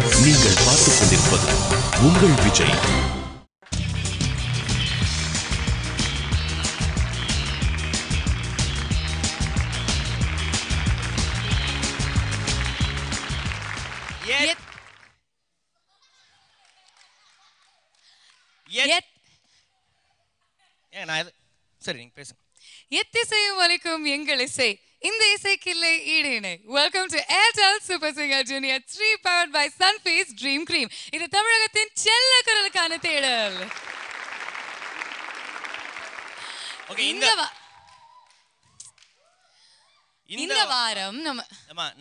நீங்கள் பார்த்துக் கொண்டிருப்பது உங்கள் விஜய். சரி, நீங்க பேசுங்க. எத்திசையும் வலிக்கும் எங்கள் இசை, இந்த இசைக்கில்லை ஈடு இணை. Welcome to Airtel super singer junior 3 powered by Sunfeast Dream Cream. இது தமிழகத்தின் செல்ல குரலுக்கான தேடல். இந்த வாரம்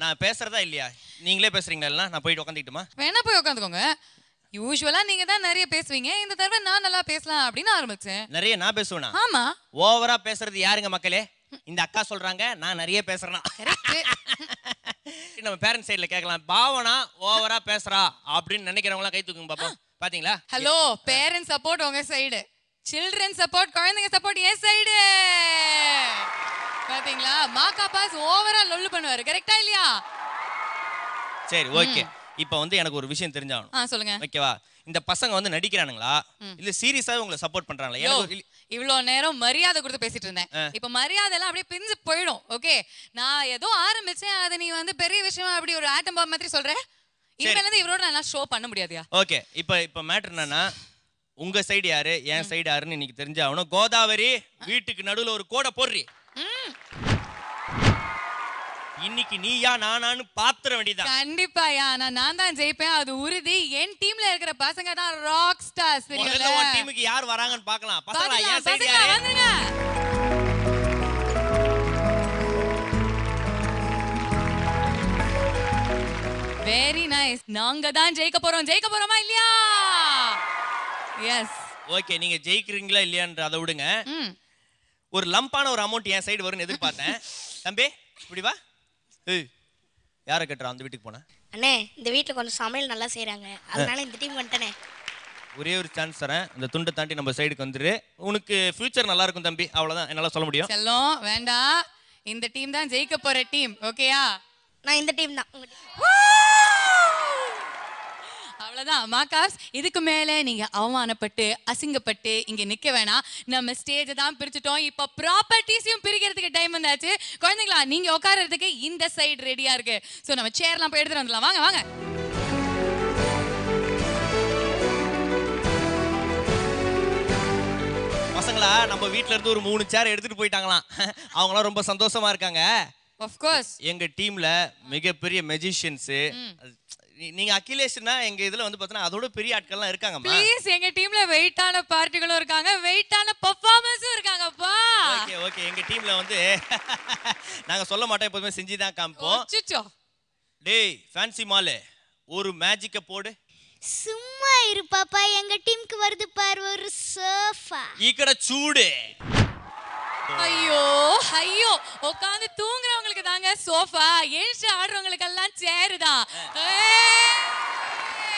நான் பேசுறதா இல்லையா? நீங்களே பேசுறீங்களா? நான் போயிட்டு உட்காந்துக்கிட்டுமா? வேணா போய் உட்காந்துக்கோங்க. யூசுவலா நீங்க தான் நிறைய பேசுவீங்க. இந்த தடவை நான் நல்லா பேசலாம் அப்படின்னு ஆரம்பிச்சேன். நிறைய நான் பேசுவேனா? ஆமா. ஓவரா பேசுறது யாருங்க மக்களே? இந்த அக்கா சொல்றாங்க நான் நிறைய பேசுறேனா. நம்ம பேரண்ட்ஸ் சைடுல கேட்கலாம். பாவனா ஓவரா பேசுறா அப்படின்னு நினைக்கிறவங்க எல்லாம் கை தூக்குங்க பாப்போம். பாத்தீங்களா? ஹலோ, பேரண்ட்ஸ் சப்போர்ட் உங்க சைடு, சில்ட்ரன் சப்போர்ட் குழந்தைங்க சப்போர்ட் என் சைடு. பாத்தீங்களா? மாக்கா பாஸ் ஓவரா லொல்லு பண்ணுவாரு. கரெக்ட்டா இல்லையா? சரி, ஓகே. இப்போ வந்து எனக்கு ஒரு விஷயம் தெரிஞ்சாகணும். சொல்லுங்க. ஓகேவா? இந்த பசங்க வந்து நடிக்கிறானுங்களா இல்ல சீரியஸாவே உங்களை சப்போர்ட் பண்றாங்களா? எனக்கு இவ்ளோ நேரம் மரியாதை கொடுத்து பேசிட்டு இருந்தேன். இப்போ மரியாதை எல்லாம் அப்படியே பிஞ்சு போயிடும். ஓகே, நான் ஏதோ ஆரம்பிச்சேன், அதை நீ வந்து பெரிய விஷயமா அப்படி ஒரு ஆட்டம் பாம் மாதிரி சொல்ற. இனிமேல இருந்து இவரோட நான் ஷோ பண்ண முடியாதியா? ஓகே, இப்போ மேட்டர் என்னன்னா, உங்க சைடு யாரு என் சைடு யாருன்னு இன்னைக்கு தெரிஞ்சாகணும். கோதாவரி, வீட்டுக்கு நடுவுல ஒரு கோடை போடுறி. இன்னைக்கு நீயா நானான்னு பாத்துற வேண்டியதா? கண்டிப்பாயா, நான் தான் ஜெயிப்பேன், அது உறுதி. என் டீம்ல இருக்கிற பசங்க தான் ராக் ஸ்டார்ஸ். தெரியல, உன் டீமுக்கு யார் வராங்கன்னு பார்க்கலாம். பசங்களா என் சைடு யாரு? வந்துங்க. Very nice. நாங்க தான் ஜெயிக்க போறோம். ஜெயிக்க போறோமா இல்லையா? எஸ். ஓகே, நீங்க ஜெயிக்கிறீங்களா இல்லையான்ற அதை விடுங்க. ஒரு லம்பான ஒரு அமௌண்ட் என் சைடு வரும்னு எதிர்பார்த்தேன். தம்பி இப்படி வா. யாரை கேட்டுறா அந்த வீட்டுக்கு போன? அண்ணே, இந்த வீட்டில் கொஞ்சம் சமையல் நல்லா செய்கிறாங்க, அதனால இந்த டீம் வந்துட்டேனே. ஒரே ஒரு சான்ஸ் தரேன், இந்த துண்டை தாண்டி நம்ம சைடுக்கு வந்துரு. உனக்கு ஃபியூச்சர் நல்லா இருக்கும் தம்பி, அவ்வளோதான் என்னால் சொல்ல முடியும். செல்லம் வேண்டாம், இந்த டீம் தான் ஜெயிக்க போற டீம். ஓகேயா? நான் இந்த டீம் தான். அவ்வளவுதான் மாக்காஸ். இதுக்கு மேல நீங்க அவமானப்பட்டு அசிங்கப்பட்டு இங்க நிக்க வேணாம். நம்ம ஸ்டேஜ் தான் பிரிச்சுட்டோம். இப்ப ப்ராப்பர்ட்டிஸையும் பிரிக்கிறதுக்கு டைம் வந்தாச்சு. குழந்தைங்களா, நீங்க உட்கார்றதுக்கு இந்த சைடு ரெடியா இருக்கு. சோ நம்ம சேர்லாம் போய் எடுத்துட்டு வந்துடலாம். வாங்க வாங்க. பசங்களா, நம்ம வீட்ல இருந்து ஒரு 3 சேர் எடுத்துட்டு போயிட்டாங்களாம். அவங்களாம் ரொம்ப சந்தோஷமா இருக்காங்க. Of course. எங்க டீம்ல மிகப்பெரிய மெஜிஷியன்ஸ், நீங்க அகிலேஷ்னா எங்க இதுல வந்து பார்த்தா அதோட பெரிய ஆட்கள்லாம் இருக்காங்கம்மா. ப்ளீஸ், எங்க டீம்ல வெயிட்டான பார்ட்டிகளும் இருக்காங்க, வெயிட்டான பெர்ஃபார்மன்ஸும் இருக்காங்கப்பா. ஓகே ஓகே, எங்க டீம்ல வந்து நாங்க சொல்ல மாட்டோம், எப்பவுமே செஞ்சு தான் காமிப்போம். அச்சச்சோ. டேய் ஃபேன்சி மால், ஒரு மேஜிக்க போடு. சும்மா இரு பாப்பா, எங்க டீமுக்கு வருது பாரு ஒரு சோஃபா. இக்கட சூடு. ஐயோ ஐயோ, உட்காந்து தூங்குறவங்களுக்கு தாங்க சோஃபா, எழுந்து ஆடுறவங்களுக்கு எல்லாம் சேர் தான்.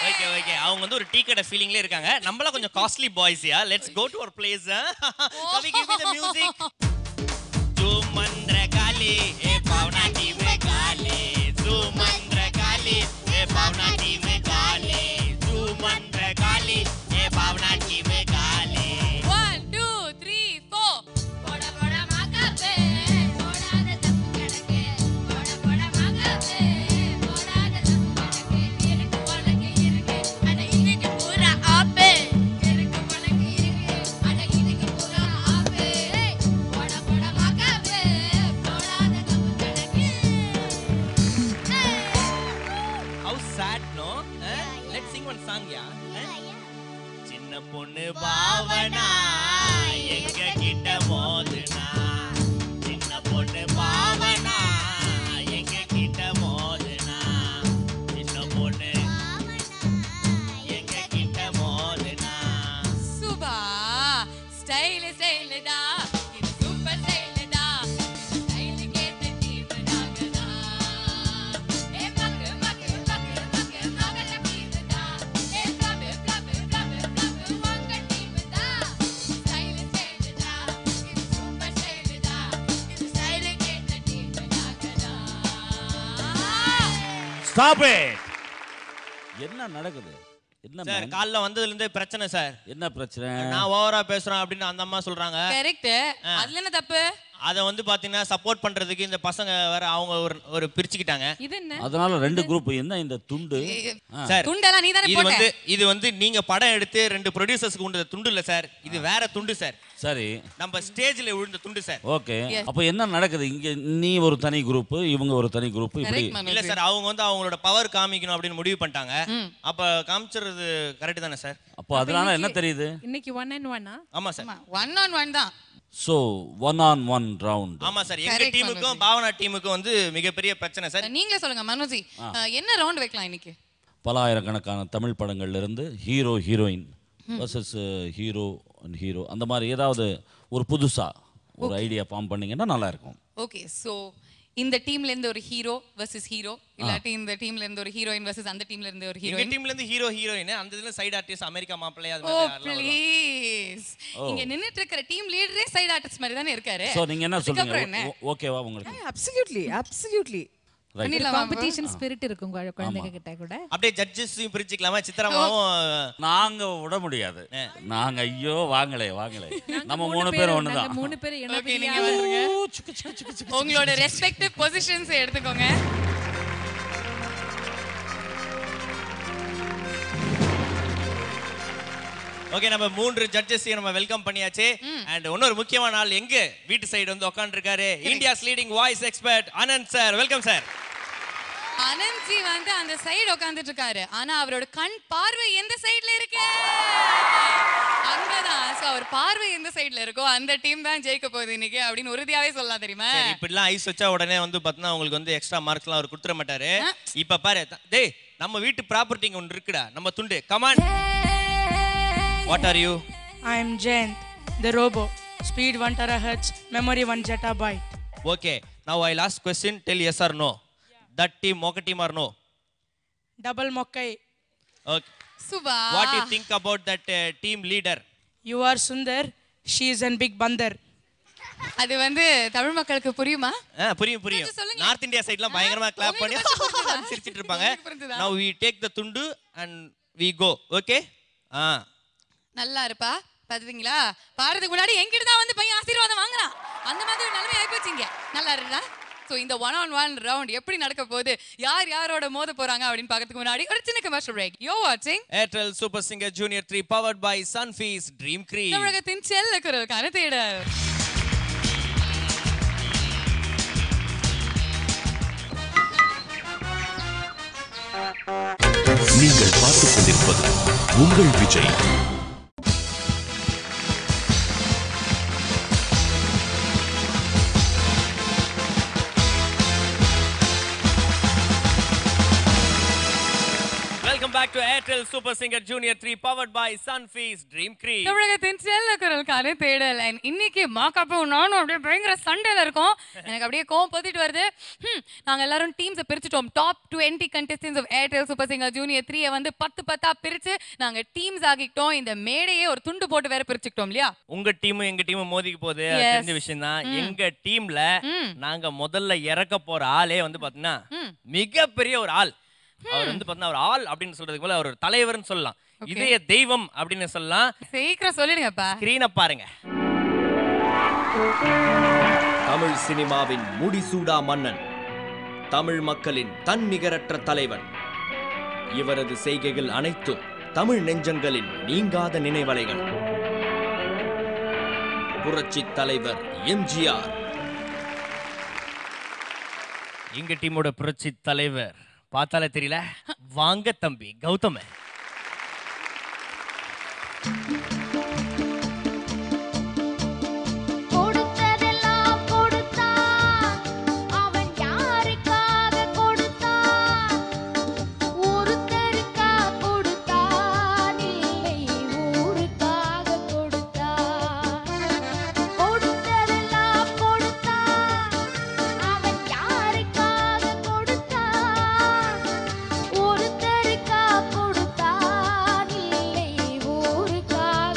ஓகே ஓகே, அவங்க வந்து ஒரு டீ கடை ஃபீலிங்ல இருக்காங்க. நம்மள கொஞ்சம் காஸ்ட்லி பாய்ஸ்யா. Let's go to our place. Kavi give me the music. ஜுமந்திர காலி ஏ பவனா டி மே காலி, ஜுமந்திர காலி ஏ பவனா டி மே காலி, ஜுமந்திர காலி ஏ பவனா டி மே காலி. 1 2 3 4. போடா போடா மாகாபே, போடாத தப்பு கணக்கு, போடா போடா மாகாபே, போடாத தப்பு கணக்கு, எனக்கு உனக்கு இருக்கு, அட இதுக்கு பூரா ஆப்பே, எனக்கு உனக்கு இருக்கு, அட இதுக்கு பூரா ஆப்பே, போடா போடா மாகாபே, போடாத தப்பு கணக்கு. How sad, no? Let's sing one song, yeah. சின்ன பொண்ணு பாவனா எங்க கிட்ட மோதுனா, சின்ன பொண்ணு பாவனா எங்க கிட்ட மோதுனா, சின்ன பொண்ணு எங்க கிட்ட மோதுனா. சுபா ஸ்டைல் ஸ்டைல் டா, இது சூப்பர் ஸ்டைல் டா, ஸ்டைல் கேட்ட டீம் நாங்கடா. ஏ மக்கு மக்கு மக்கு மக்கு மகல டீம் டா, ஏ ஃப்ளப் ஃப்ளப் ஃப்ளப் ஃப்ளப் மங்க டீம் டா. ஸ்டைல் ஸ்டைல் டா, இது சூப்பர் ஸ்டைல் டா, இது ஸ்டைல் கேட்ட டீம் நாங்கடா. Stop it. என்ன நடக்குது? என்ன சார் man? காலைல வந்ததுல இருந்தே பிரச்சனை சார். என்ன பிரச்சனை? நான் ஓவரா பேசுறேன் அப்படின்னு அந்த அம்மா சொல்றாங்க. கரெக்ட். அதுல என்ன தப்பு? அத வந்து பாத்தீங்கன்னா சப்போர்ட் பண்றதுக்கு இந்த பசங்க வேற அவங்க ஒரு பிரிச்சுக்கிட்டாங்க. இது என்ன? அதனால ரெண்டு குரூப். என்ன இந்த துண்டு? சார் துண்டெல்லாம் நீ தானே போட்ட. இது வந்து நீங்க படம் எடுத்து 2 ப்ரொடியூசர்ஸ்க்கு உண்ட துண்டு இல்ல சார். இது வேற துண்டு சார். சரி. நம்ம ஸ்டேஜ்ல விழுந்த துண்டு சார். ஓகே. அப்ப என்ன நடக்குது இங்க? நீ ஒரு தனி குரூப், இவங்க ஒரு தனி குரூப், இப்படி இல்ல சார், அவங்க வந்து அவங்களோட பவர் காமிக்கணும் அப்படின்னு முடிவு பண்ணிட்டாங்க. அப்ப காமிச்சறது கரெக்ட் தானே சார்? அப்போ அதனால என்ன தெரியுது? இன்னைக்கு 1 and 1 ஆமா சார். 1 on 1 தான். So 1 on 1 round. ஆமா சார். எங்க டீமுக்கும் பாவனா டீமுக்கும் வந்து மிகப்பெரிய பிரச்சனை சார். நீங்களே சொல்லுங்க மனோஜி, என்ன ரவுண்ட் வைக்கலாம் இன்னைக்கு? பல ஆயிரக்கணக்கான தமிழ் படங்கள்ல இருந்து hero heroine versus hero and hero, அந்த மாதிரி ஏதாவது ஒரு புதுசா ஒரு ஐடியா ஃபார்ம் பண்ணீங்கன்னா நல்லா இருக்கும். ஓகே, சோ இந்த டீம்ல இருந்து ஒரு ஹீரோ வெர்சஸ் ஹீரோ, இல்லாட்டி இந்த டீம்ல இருந்து ஒரு ஹீரோயின் வெர்சஸ் அந்த டீம்ல இருந்து ஒரு எங்க ஹீரோயின். டீம்ல இருந்து ஹீரோ ஹீரோயின், அந்த இதுல சைடு ஆர்டிஸ்ட் அமெரிக்கா மாப்பிள்ளை அது ஓ மாதிரி. ப்ளீஸ், இங்க நின்னுட்டு இருக்கிற டீம் லீடரே சைடு ஆர்டிஸ்ட் மாதிரி தானே இருக்காரு. சோ நீங்க என்ன சொல்றீங்க? ஓகேவா உங்களுக்கு? absolutely காம்படிஷன் ஸ்பிரிட் இருக்கும் குழந்தைங்க கிட்ட கூட. அப்படியே ஜட்ஜஸையும் பிரிச்சுக்கலாமா? சித்ராமாவும் நாங்க விட முடியாது. நாங்க ஐயோ வாங்களே நம்ம 3 பேர் ஒண்ணுதான். 3 பேர் என்ன ஓகே, நீங்க வந்துருங்க. உங்களோட ரெஸ்பெக்டிவ் பொசிஷன்ஸ் எடுத்துக்கோங்க. ஓகே, நம்ம 3 ஜட்ஜஸையும் நம்ம வெல்கம் பண்ணியாச்சு. அண்ட் இன்னொரு முக்கியமான ஆள் எங்க வீட்டு சைடு வந்து உட்கார்ந்திருக்காரு. India's leading voice expert Anand sir. Welcome sir. Anandji வந்து அந்த சைடு உட்கார்ந்துட்டு இருக்காரு. ஆனா அவரோட கண் பார்வை எந்த சைடுல இருக்கு? அங்கதான். சோ அவர் பார்வை எந்த சைடுல இருக்கோ அந்த டீம் தான் ஜெயிக்க போகுது இன்னைக்கு அப்படின்னு உறுதியாவே சொல்லலாம். தெரியுமா? இப்படிலாம் ஐஸ் வச்சா உடனே வந்து பார்த்தா உங்களுக்கு வந்து எக்ஸ்ட்ரா மார்க்ஸ்லாம் அவர் கொடுத்துட மாட்டாரு. இப்ப பாரு, டேய் நம்ம வீட்டு ப்ராப்பர்ட்டிங்க ஒன்று இருக்குடா, நம்ம துண்டு. Come on. What are you? I am Jayant, the robo. Speed 1 terahertz, memory 1 zettabyte. Okay, now I'll ask question, tell yes or no. That team, moka team or no? Double mokkai. Okay. Subha, What do you think about that team leader? You are Sundar, she is a big bandar. அது வந்து தமிழ் மக்களுக்கு புரியுமா? புரியும். கொஞ்சம் சொல்லுங்க. North India சைடுலாம் பயங்கரமா clap பண்ணி சிரிச்சிட்டு இருப்பாங்க. புரிஞ்சுதா? Now we take the துண்டு and we go. Okay? நல்லா இருப்பா. பாத்தீங்களா? பாடுறதுக்கு முன்னாடி என்கிட்ட தான் வந்து பையன் ஆசீர்வாதம் வாங்குறான். அந்த மாதிரி ஒரு நிலைமை ஆயிப்போச்சுங்க. நல்லா இருக்கா? சோ இந்த 1 on 1 ரவுண்ட் எப்படி நடக்க போகுது, யார் யாரோட மோத போறாங்க அப்படின்னு பார்க்கிறதுக்கு முன்னாடி ஒரு சின்ன கமர்ஷியல் பிரேக். யூ வாட்சிங் Airtel Super Singer Junior 3 powered by Sunfeast Dream Cream. தமிழகத்தின் செல்ல குரலுக்கான தேடல். நீங்கள் பார்த்துக் கொண்டிருப்பது உங்கள் Vijay. Welcome back to Airtel Super Singer Junior 3 powered by Sunfeast Dream Cream. தமிழகத்தின் செல்ல குரலுக்கான தேடல். இன்னைக்கு மாக்காப்பும் நானும் அப்படியே பயங்கர சண்டையில இருக்கோம். எனக்கு அப்படியே கோவம் பத்திட்டு வருது. நாங்க எல்லாரும் டீம்ஸை பிரிச்சுட்டோம். Top 20 contestants of Airtel Super Singer Junior 3 வந்து 10 பிரிச்சு நாங்க டீம்ஸ் ஆகிட்டோம். இந்த மேடையே ஒரு துண்டு போட்டு வேற பிரிச்சுக்கிட்டோம் இல்லையா? உங்க டீமும் எங்க டீமும் மோதிக்கு போகுது, தெரிஞ்ச விஷயம் தான். எங்க டீம்ல நாங்க முதல்ல இறக்க போற ஆளே வந்து பாத்தீங்கன்னா மிகப்பெரிய ஒரு ஆள். அவர் வந்து பாத்தீங்கன்னா ஒரு ஆள் அப்படின்னு சொல்றதுக்கு போல அவர் தலைவர்னு சொல்லலாம், இதய தெய்வம் அப்படின்னு சொல்லலாம். சீக்கிரம் சொல்லிடுங்கப்பா. ஸ்கிரீனை பாருங்க. தமிழ் சினிமாவின் முடிசூடா மன்னன், தமிழ் மக்களின் தன்னிகரற்ற தலைவன். இவரது செய்கைகள் அனைத்தும் தமிழ் நெஞ்சங்களின் நீங்காத நினைவலைகள். புரட்சி தலைவர் எம்ஜிஆர். எங்க டீமோட புரட்சி தலைவர் பார்த்தாலே தெரியல. வாங்க தம்பி கௌதம. கொடுத்ததெல்லாம் கொடுத்தான், அவன் யாருக்காக கொடுத்தான்? ஒருத்தருக்கா கொடுத்தான், இல்லை ஊருக்காக கொடுத்தான். கொடுத்ததெல்லாம் கொடுத்தான், அவன் யாருக்காக கொடுத்தான்? ஒருத்தருக்கா கொடுத்தான், இல்லை ஊருக்காக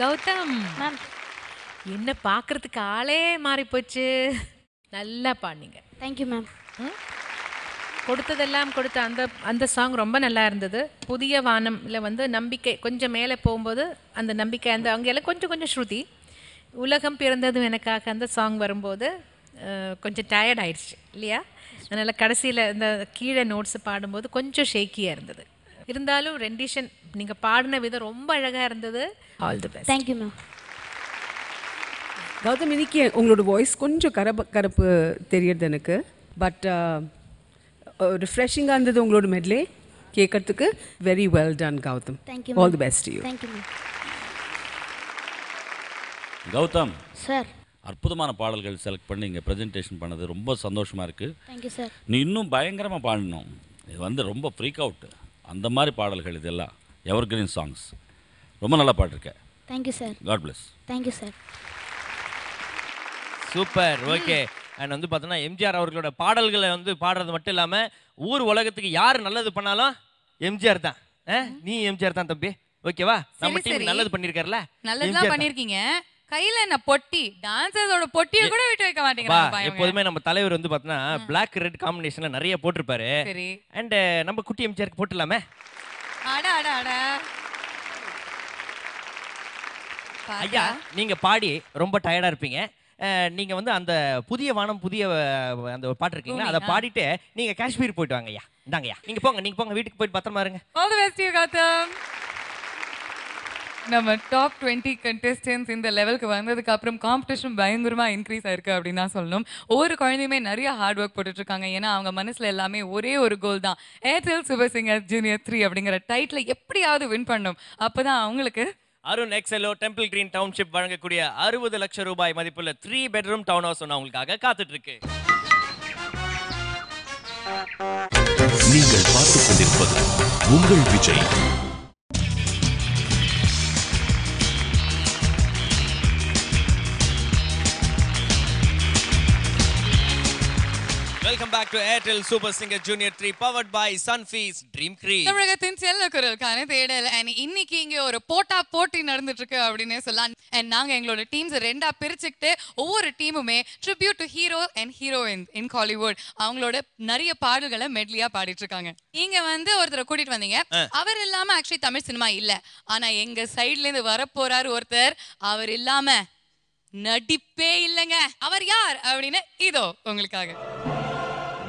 கௌதம் மேம் என்ன பார்க்கறதுக்கு ஆளே மாறி போச்சு. நல்லா பாடுனீங்க. Thank you ma'am. கொடுத்ததெல்லாம் கொடுத்த அந்த அந்த சாங் ரொம்ப நல்லா இருந்தது. புதிய வானம்ல வந்து நம்பிக்கை கொஞ்சம் மேலே போகும்போது அந்த நம்பிக்கை அந்த அங்கே எல்லாம் கொஞ்சம் கொஞ்சம் ஸ்ருதி. உலகம் பிறந்ததும் எனக்காக அந்த சாங் வரும்போது கொஞ்சம் டயர்ட் ஆயிடுச்சு இல்லையா? அதனால் கடைசியில் இந்த கீழே நோட்ஸ் பாடும்போது கொஞ்சம் ஷேக்கியாக இருந்தது. இருந்தாலும் ரெண்டிஷன் நீங்கள் பாடின விதம் ரொம்ப அழகாக இருந்தது. All the best. Thank you ma'am. Gautham, இன்னைக்கு உங்களோட வாய்ஸ் கொஞ்சம் கருப்பு தெரியுது எனக்கு. பட் ரிஃப்ரெஷிங்காக இருந்தது உங்களோட மெட்லே கேட்கறதுக்கு. Very well done Gautham. Thank you. All the best you. Thank you ma'am. Gautham, sir அற்புதமான பாடல்கள் செலக்ட் பண்ணி இங்கே ப்ரெசென்டேஷன் பண்ணது ரொம்ப சந்தோஷமாக இருக்குது. Thank you sir. நீ இன்னும் பயங்கரமாக பாடணும். இது வந்து ரொம்ப ஃப்ரீக் அவுட் அந்த மாதிரி பாடல்கள் இதெல்லாம் எவர் கிரீன் சாங்ஸ். ரொம்ப நல்லா பாடிருக்க. Thank you sir. God bless. Thank you sir. Super. Okay. And வந்து பார்த்தோன்னா எம்ஜிஆர் அவர்களோட பாடல்களை வந்து பாடுறது மட்டும் இல்லாமல் ஊர் உலகத்துக்கு யார் நல்லது பண்ணாலும் எம்ஜிஆர் தான். நீ எம்ஜிஆர் தான் தம்பி. ஓகேவா? நம்ம டீம் நல்லது பண்ணியிருக்காருல்ல. நல்லதுதான் பண்ணிருக்கீங்க. கையில என்ன பொட்டி, டான்சர்ஸோட பொட்டியை கூட விட்டு வைக்க மாட்டீங்க. எப்போதுமே நம்ம தலைவர் வந்து பார்த்தோன்னா பிளாக் ரெட் காம்பினேஷன்ல நிறைய போட்டிருப்பாரு. சரி. அண்ட் நம்ம குட்டி எம்ஜிஆருக்கு போட்டுலாமே. அட அட அட. ஐயா, நீங்க பாடி ரொம்ப டயர்டா இருப்பீங்க. நீங்க வந்து அந்த புதிய வானம் புதிய அந்த பாட்டு இருக்கீங்களா, அதை பாடிட்டு நீங்க காஷ்மீர் போயிட்டு வாங்க ஐயா. இந்தாங்க ஐயா, நீங்க போங்க வீட்டுக்கு போயிட்டு பத்திரமா இருங்க. All the best you Gautham. நம்ம டாப் 20 கண்டெஸ்டன்ஸ் இந்த லெவலுக்கு வந்ததுக்கு அப்புறம் காம்படிஷன் பயங்கரமா இன்க்ரீஸ் ஆயிருக்கு அப்படின்னு தான் சொல்லணும். ஒவ்வொரு குழந்தையுமே நிறைய ஹார்ட் ஒர்க் போட்டுட்டு இருக்காங்க. ஏன்னா அவங்க மனசுல எல்லாமே ஒரே ஒரு கோல் தான், ஏர்டெல் சூப்பர் சிங்கர் ஜூனியர் 3 அப்படிங்கிற டைட்டில் எப்படியாவது வின் பண்ணணும். அப்பதான் அவங்களுக்கு அருண் எக்ஸலோ டெம்பிள் கிரீன் டவுன்ஷிப் வழங்கக்கூடிய 60 லட்சம் ரூபாய் மதிப்புள்ள 3 பெட்ரூம் டவுன் ஹவுஸ் ஒன்று அவங்களுக்காக காத்துட்டு இருக்கு. நீங்கள் பார்த்துக் கொண்டிருப்பது உங்கள் Vijay. Welcome back to Airtel super singer junior 3 powered by Sunfeast dream cream. தமிழகத்தின் செல்ல குரலுக்கான தேடல். அண்ட் இன்னைக்கு இங்க ஒரு போட்டி நடந்துட்டு இருக்கு அப்படின்னே சொல்லலாம். அண்ட் நாங்க எங்களோட டீம்ஸ் ரெண்டா பிரிச்சுக்கிட்டு ஒவ்வொரு டீமுமே tribute to hero and heroine in Hollywood அவங்களோட நிறைய பாடல்களை மெட்லியா பாடிட்டு இருக்காங்க. நீங்க வந்து ஒருத்தரை கூட்டிட்டு வந்தீங்க. அவர் இல்லாம ஆக்சுவலி தமிழ் சினிமா இல்ல, ஆனா எங்க சைட்ல இருந்து வரப்போறாரு ஒருத்தர். அவர் இல்லாம நடிப்பே இல்லைங்க. அவர் யார் அப்படின்னு இதோ உங்களுக்காக.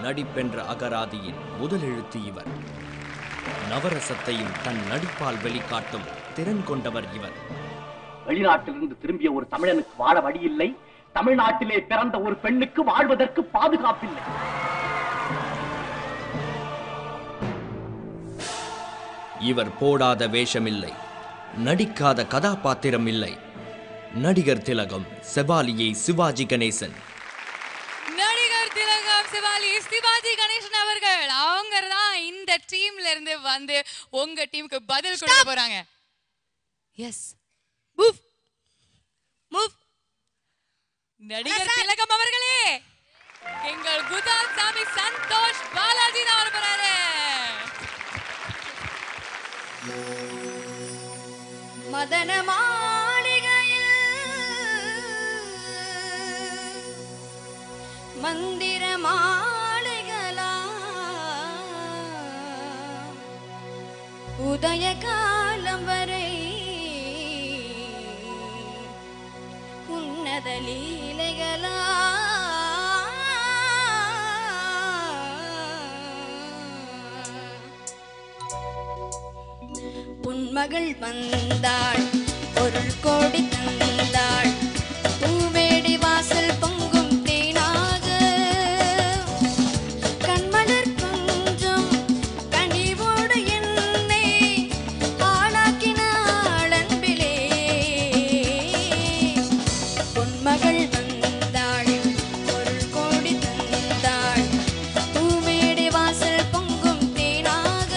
நடிப்பென்ற அகராதியின் முதல் எழுத்து இவர். நவரசத்தையும் தன் நடிப்பால் வெளிக்காட்டும் திறன் கொண்டவர் இவர். வெளிநாட்டிலிருந்து திரும்பிய ஒரு தமிழனுக்கு வாழ வழி இல்லை. தமிழ்நாட்டிலே பிறந்த ஒரு பெண்ணுக்கு வாழ்வதற்கு பாதுகாப்பில்லை. இவர் போடாத வேஷமில்லை, நடிக்காத கதாபாத்திரம் இல்லை. நடிகர் திலகம் செவாலியை சிவாஜி கணேசன். நடிகர் திலகம் சிவாஜி கணேசன் அவர்கள் அவங்க தான் இந்த டீம்ல இருந்து வந்து உங்க டீமுக்கு பதில் கொடுக்க போறாங்க. Yes move move. நடிகர் திலகம் அவர்களே, எங்கள் குதால் சாமி சந்தோஷ் பாலாஜி தான் வர போறாரு. மதன மாளிகையில் மந்திர மாளிகளா உதய காலம் வரை உன்னத லீலைகளா பொன்மகள் வந்தாள் பொருள் கோடி தந்தாள் பூவேடி வாசல் பொங்கும் தேனாக கண்மலர் கொஞ்சம் கனிவோடு என்னை ஆளாக்கினாள் அன்பிலே. பொன்மகள் வந்தாள் பொருள் கோடி தந்தாள் பூவேடி வாசல் பொங்கும் தேனாக.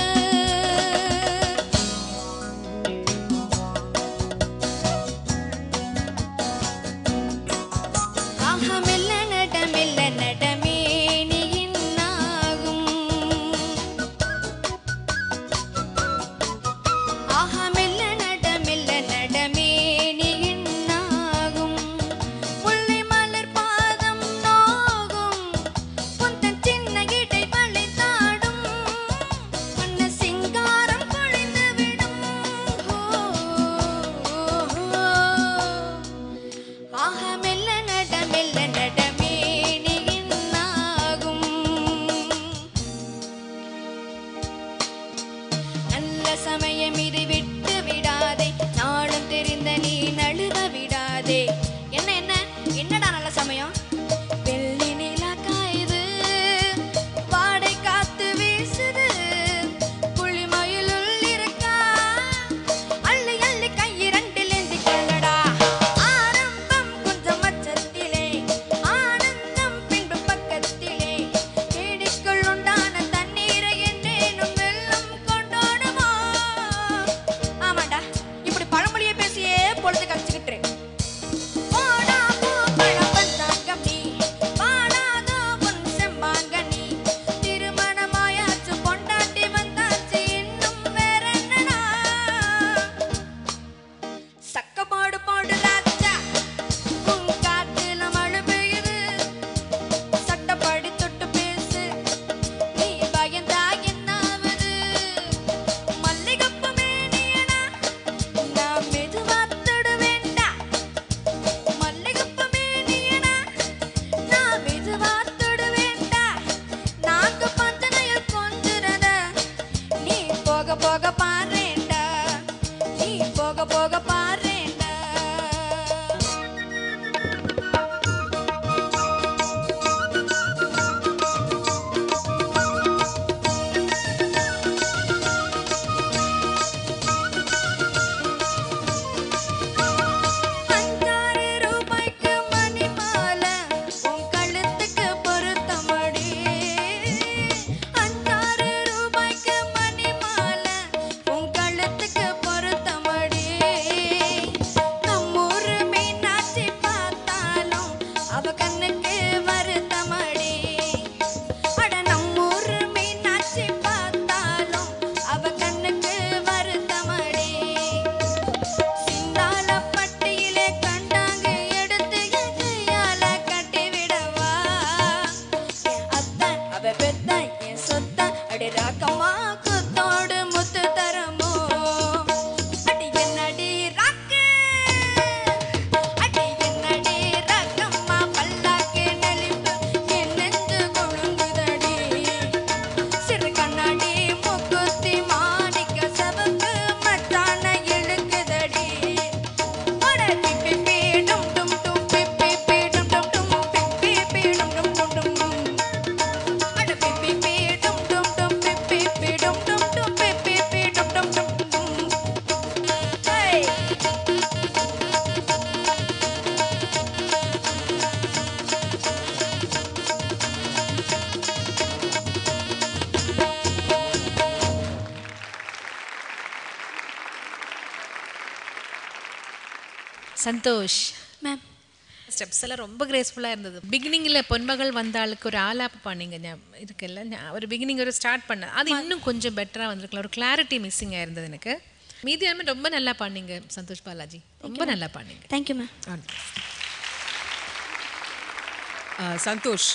சந்தோஷ் மேம் ஸ்டெப்ஸ் எல்லாம் ரொம்ப கிரேஸ்ஃபுல்லாக இருந்தது. பிகினிங்கில் பொன்மகள் வந்தாளுக்கு ஒரு ஆலாப்பு பண்ணிங்க இருக்குல்ல, ஒரு பிகினிங் ஒரு ஸ்டார்ட் பண்ண அது இன்னும் கொஞ்சம் பெட்டராக வந்திருக்கலாம். ஒரு கிளாரிட்டி மிஸ்ஸிங்காக இருந்தது எனக்கு. மீதி எல்லாமே ரொம்ப நல்லா பண்ணீங்க சந்தோஷ் பாலாஜி, ரொம்ப நல்லா பண்ணீங்க. Thank you ma'am. சந்தோஷ்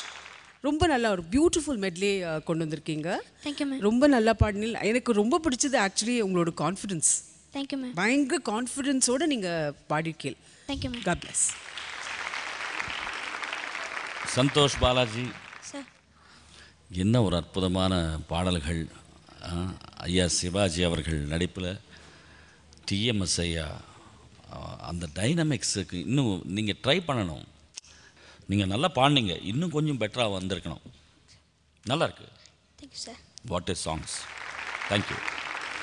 ரொம்ப நல்லா ஒரு பியூட்டிஃபுல் மெட்லே கொண்டு வந்திருக்கீங்க. Thank you ma'am. ரொம்ப நல்லா பாடினீங்க. எனக்கு ரொம்ப பிடிச்சது ஆக்சுவலி உங்களோட கான்ஃபிடென்ஸ். Thank you ma'am. பயங்கர கான்ஃபிடென்ஸோடு நீங்கள் பாடிருக்கீங்க. Thank you ma'am. God bless. Santhosh Balaji, sir என்ன ஒரு அற்புதமான பாடல்கள். ஐயா சிவாஜி அவர்கள் நடிப்பில் டிஎம்எஸ் ஐயா அந்த டைனமிக்ஸுக்கு இன்னும் நீங்கள் ட்ரை பண்ணணும். நீங்கள் நல்லா பாடினீங்க, இன்னும் கொஞ்சம் பெட்டராக வந்திருக்கணும். நல்லா இருக்கு. Thank you sir. What is songs. Thank you.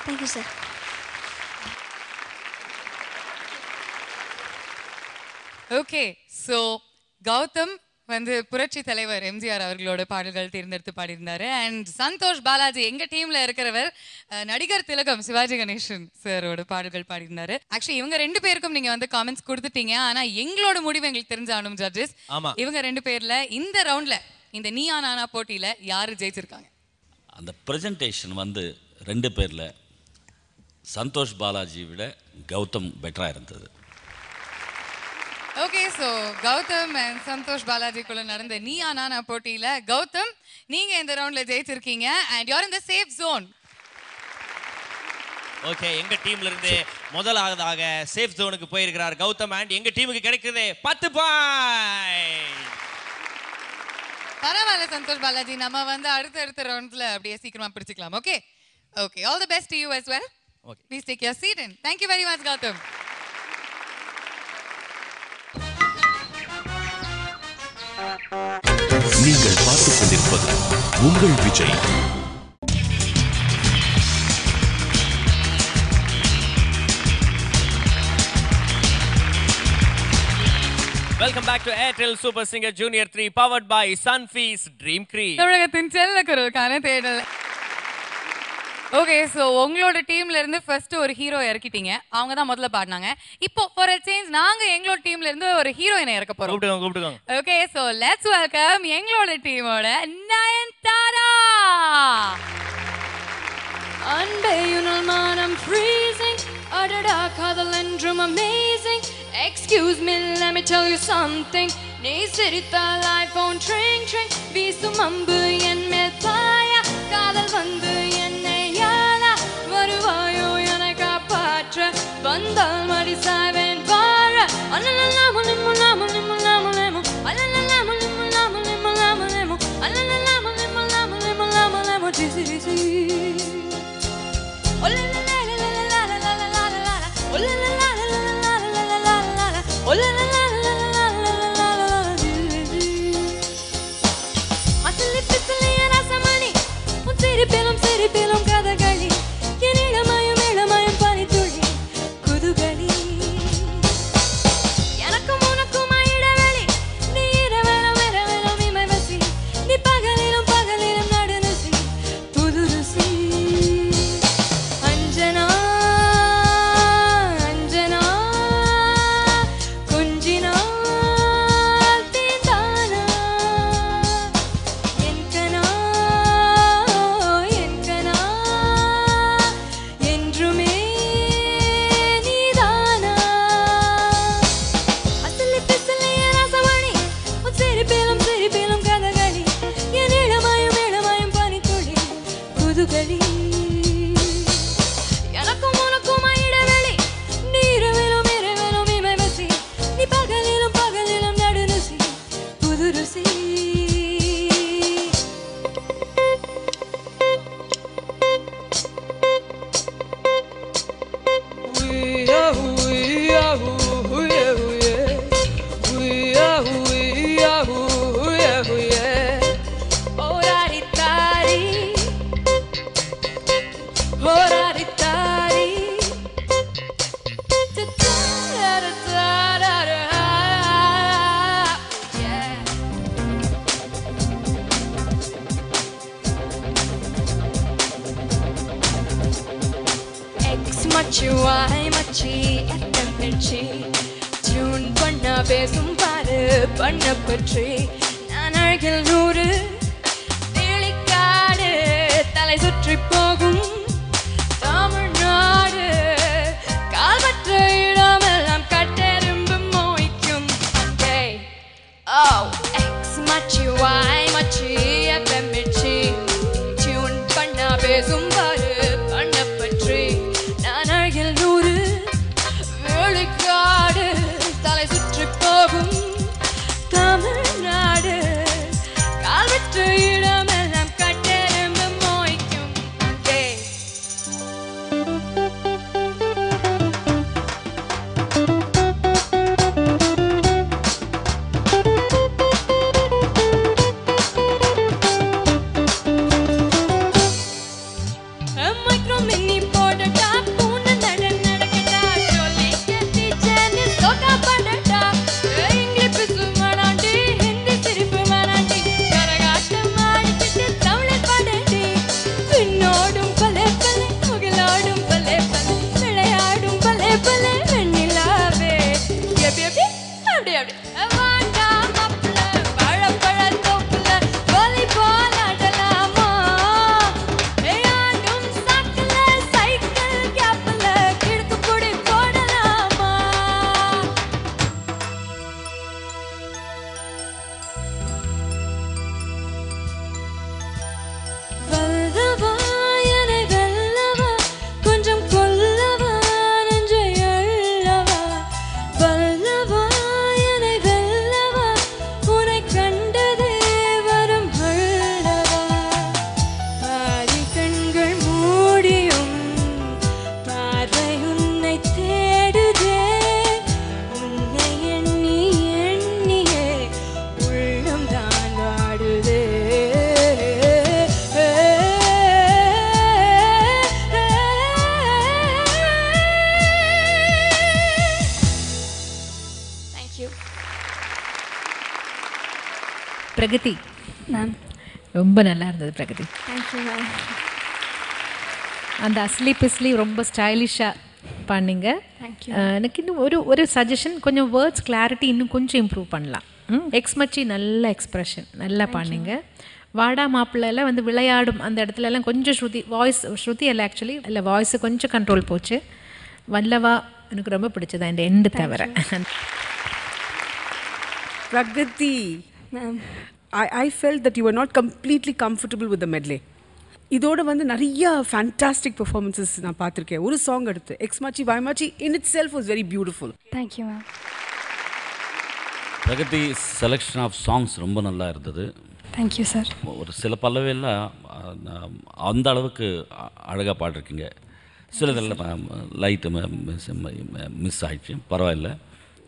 Thank you sir. Okay, so Gautham வந்து புரட்சி தலைவர் எம்ஜிஆர் அவர்களோட பாடல்கள் தேர்ந்தெடுத்து பாடியிருந்தாரு. அண்ட் சந்தோஷ் பாலாஜி எங்க டீம்ல இருக்கிறவர் நடிகர் திலகம் சிவாஜி கணேசன் சாரோட பாடல்கள் பாடியிருந்தாரு. ஆக்சுவலி இவங்க ரெண்டு பேருக்கும் நீங்க வந்து காமெண்ட்ஸ் கொடுத்துட்டீங்க. ஆனா எங்களோட முடிவு எங்களுக்கு தெரிஞ்சாகணும் ஜட்ஜஸ். இவங்க ரெண்டு பேர்ல இந்த ரவுண்ட்ல இந்த நீயா நானா போட்டியில யாரு ஜெயிச்சிருக்காங்க? அந்த ப்ரெசன்டேஷன் வந்து ரெண்டு பேரில் சந்தோஷ் பாலாஜி விட கௌதம் பெட்டராக இருந்தது. Okay, so Gautham and Santhosh பாலாஜிக்குள்ள நடந்த நீயா நானா போட்டியில கௌதம் நீங்க இந்த ரவுண்ட்ல ஜெயிச்சிருக்கீங்க and you are in the safe zone. Okay, எங்க டீம்ல இருந்து முதலாவதாக சேஃப் ஜோனுக்கு போயிருக்கிறார் கௌதம் அண்ட் எங்க டீமுக்கு கிடைக்குது 10 பாயிண்ட். பரவாயில்ல சந்தோஷ் பாலாஜி, நம்ம வந்து அடுத்த ரவுண்ட்ல அப்படியே சீக்கிரமா பிடிச்சிக்கலாம். Okay okay, all the best to you as well. Okay, please take your seat and thank you very much Gautam. நீங்கள் பார்த்துக் கொண்டிருப்பது உங்கள் Vijay. Welcome back to Airtel super singer junior 3 powered by Sunfeast dream cream. தமிழகத்தின் செல்ல குரலுக்கான தேடல். Okay, so உங்களோட டீம்ல இருந்து ஃபர்ஸ்ட் ஒரு ஹீரோ இறக்கிட்டீங்க, அவங்க தான் முதல்ல பாடினாங்க. இப்போ ஃபார் அ சேஞ்ச் நாங்க எங்களோட டீம்ல இருந்து ஒரு ஹீரோயினை இறக்க போறோம். கூப்பிடுங்க. ஓகே, ஸோ லெட்ஸ் வெல்கம் எங்களோட டீமோட நயன்தாரா. அன்பையுனல் மானம் freezing, அடடா காதல் என்றும் amazing. Excuse me, let me tell you something. நீ சிரித்தால் iPhone tring tring, வீசும் அம்பு என் மேல் பாயா, காதல் வந்து என்னை யாழா, வருவாயோ என்னை காப்பாற்ற, வந்தால் மடி சாவேன் வாழ. அலலலா முலிமுலா முலிமுலா முலிமு, அலலலா முலிமுலா முலிமுலா முலிமு, அலலலா முலிமுலா முலிமுலா முலிமு, டிசி டிசி. ஒலலலா லலலா லலலா லலலா, ஒலலலா லலலா லலலா லலலா, ஒலலலா லலலா லலலா டிசி. அசலி பிசலி ரசமணி, உன் சிரிப்பிலும் சிரிப்பிலும் கதகளி, என் இளமையும் இளமையும் பனித்துளி குதுகளி. எனக்கும் உனக்கும் இடைவெளி, நீ இரவலும் இரவலும் இமை வசி, நீ பகலிலும் பகலிலும் நடுநசி புது ருசி. அஞ்சனா அஞ்சனா கொஞ்சினால் தீந்தானா, என் கனா என்றுமே நீதானா. அசலி பிசலி ரசமணி, உன் சிரிப்பிலும் சிரிப்பிலும் கதகளி, என் இளமையும் இளமையும் பனித்துளி குதுகளி. எனக்கும் உனக்கும் இடைவெளி, நீ இரவிலும் இரவிலும் இமை வசி, நீ பகலிலும் பகலிலும் நடுநசி புது ருசி. Oraritari, oraritari, ta-ta-ra-ra-ra-ra, yeah. X machi Y machi FMG, பண்ணா பேசும் பாரு பண்ண பற்றி நான் அழகில் 100 தேளிக்காடு தலை சுற்றி போகும் தமிழ்நாடு கால்பற்ற இடமெல்லாம் கட்டெரும்பு மோய்க்கும் அங்கே Oh, X மச்சி Y மச்சி FM மிச்சி டியூன் பண்ணா பேசும் பாரு பண்ண பற்றி நான் அழகில் 100 வேளிக்காடு தலை சுற்றி போகும் தமிழ்நாடு கால்வற்ற இடமெல்லாம் கட்டெரும்பு மோய்க்கும் அங்கே மைக்ரோ மினி போடட்டா பூனை நடக்கட்டா சொல்லி கட்டி சென்னு சோகா படட்டா இங்கிலீஷ் பேசு வேணாண்டி ஹிந்தி சிரிப்பு வேணாண்டி கரகாட்டம் ஆடிக்கிட்டு தமிழ் பாடண்டி பின்னோடும் பலே பலே முகிலாடும் பலே பலே விளையாடும் பலே பலே வெண்ணிலாவே எப்படி அப்படி அப்படி வாண்டா மாப்பிள்ள பழப்பழ தோப்புல வாலிபால் ஆடலாமா ஏயாடும் சாக்குல சைக்கிள் கேப்ல கிழக்கு பொடி போடலாமா வல்லவா என்னை வெல்லவா கொஞ்சம் கொல்லவா நெஞ்சை அள்ளவா வல்லவா என்னை வெல்லவா உன்னை கண்டதே வரும் அள்ளவா பாதி கண்கள் மூடியும் பார்வை உன்னை தேடுதே உன்னை எண்ணி எண்ணியே உள்ளம் தான் வாடுதே Thank you. பிரகதி Ma'am. ரொம்ப நல்லா இருந்தது பிரகதி. Thank you, ma'am. அந்த அஸ்லி பிஸ்லி ரொம்ப ஸ்டைலிஷாக பண்ணீங்க. Thank you. எனக்கு இன்னும் ஒரு சஜஷன், கொஞ்சம் வேர்ட்ஸ் கிளாரிட்டி இன்னும் கொஞ்சம் இம்ப்ரூவ் பண்ணலாம். எக்ஸ் மச்சி நல்ல எக்ஸ்ப்ரெஷன் நல்லா பண்ணீங்க. வாடா மாப்பிள்ளையில் வந்து விளையாடும் அந்த இடத்துலலாம் கொஞ்சம் ஸ்ருதி இல்லை ஆக்சுவலி இல்லை வாய்ஸு கொஞ்சம் கண்ட்ரோல் போச்சு. வல்லவா எனக்கு ரொம்ப பிடிச்சதா இந்த எண்டு தவிர. Pragati, Ma'am. I felt that you were not completely comfortable with the medley. இதோட வந்து நிறைய ஃபேண்டாஸ்டிக் பெர்ஃபார்மன்ஸஸ் நான் பார்த்துருக்கேன். ஒரு சாங் எடுத்து எக்ஸ் மாச்சி வாய் மாச்சி in itself was very beautiful. Thank you, ma'am. Pragathi selection of songs ரொம்ப நல்லா இருந்தது. Thank you, sir. ஒரு சில பல்லவியெல்லாம் அந்த அளவுக்கு அழகாக பாடிருக்கீங்க. சிலதெல்லாம் லைட்டு மிஸ் ஆகிடுச்சு, பரவாயில்ல.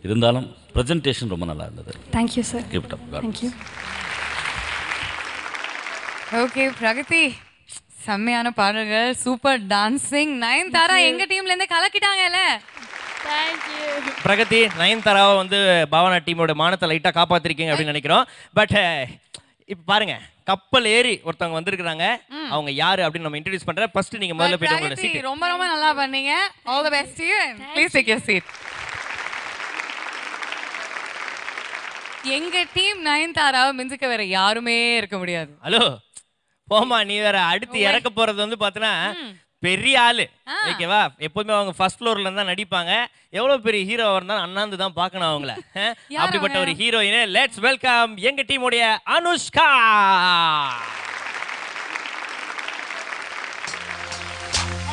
இருந்தாலும் ப்ரெசன்டேஷன் ரொம்ப நல்லா இருந்தது. Thank you, sir. Keep it up. God Thank you. Okay Pragathi, செம்மையான பாடல்கள், சூப்பர் டான்சிங். நயன்தாரா எங்க டீம்ல இருந்து கலக்கிட்டாங்கல்ல. Thank you. பிரகதி, நயன்தாராவை வந்து பாவனா டீமோட மானத்தை லைட்டாக காப்பாற்றிருக்கீங்க அப்படின்னு நினைக்கிறோம். பட் இப்போ பாருங்க, கப்பல் ஏறி ஒருத்தவங்க வந்திருக்கிறாங்க. அவங்க யாரு அப்படின்னு நம்ம இன்ட்ரோடியூஸ் பண்றேன். ஃபர்ஸ்ட் நீங்க முதல்ல போயிட்டு உங்களோட பிரகதி, சீட். ரொம்ப ரொம்ப நல்லா பண்ணீங்க. All the best to you. Please take your seat. எங்க டீம் நயன்தாராவை மிஞ்சிக்க வேற யாருமே இருக்க முடியாது. ஹலோ போமா, நீ வேற அடுத்து இறக்க போறது வந்து பார்த்தனா பெரிய ஆளு. ஓகேவா, எப்போதுமே அவங்க ஃபர்ஸ்ட் ஃப்ளோர்ல தான் நடிப்பாங்க. எவ்வளவு பெரிய ஹீரோ இருந்தாலும் அண்ணாந்து தான் பார்க்கணும் அவங்கள. அப்படிப்பட்ட ஒரு ஹீரோயினை லெட்ஸ் வெல்கம் எங்க டீமுடைய Anushka.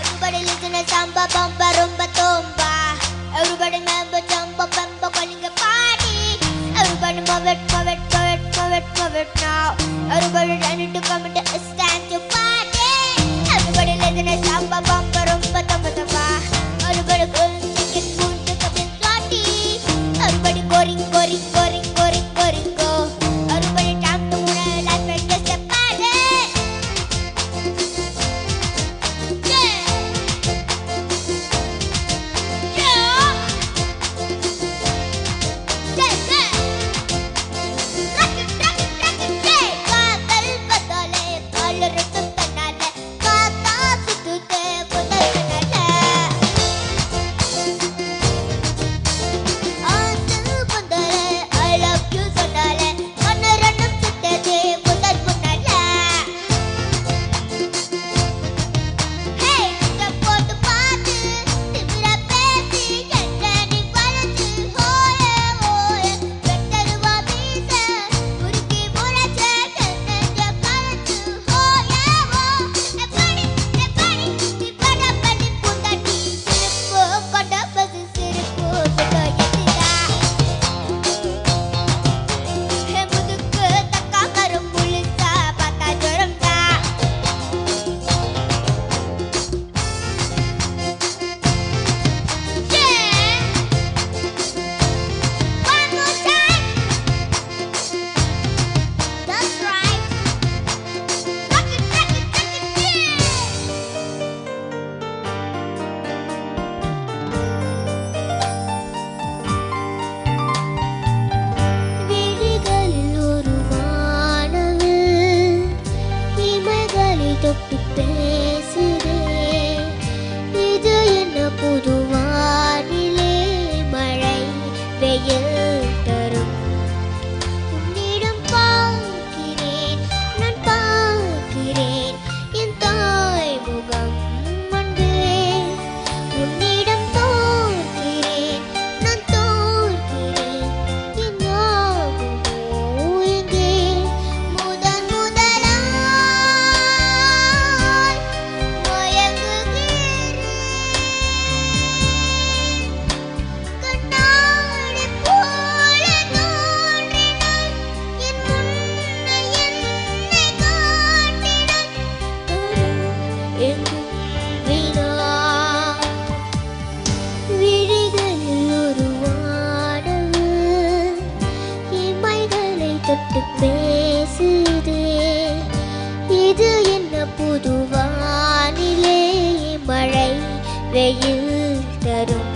Everybody listen to samba bamba rumba tumba. Everybody member jumbo bamba calling a party. Everybody move it, move it, move it, move it, move it now. Everybody ready to come and stand to party. Everybody listen to samba bamba rumba tumba tumba. Everybody go shake it, move to come and party. Everybody goring, goring, goring, goring, goring, go. Everybody time to move it, life like just a party. தொட்டு பேசுதே இது என்ன புது வானிலே மழை வெயில் தரும் உன்னிடம் பார்க்கிறேன் நான் பார்க்கிறேன் என் தாய் முகம் அன்பே உன்னிடம் தோற்கிறேன் நான் தோற்கிறேன் எங்காகுமோ எங்கே முதன் முதலாய் மயங்குகிறேன் கண்ணாடி போல தோன்றினாய் என் முன்னே என்னை காட்டினாய் எங்கும் வீணா விழிகளில் ஒரு வானவு இமைகளை தொட்டு பேசுதே இது என்ன புது வானிலே மழை வெயில் தரும்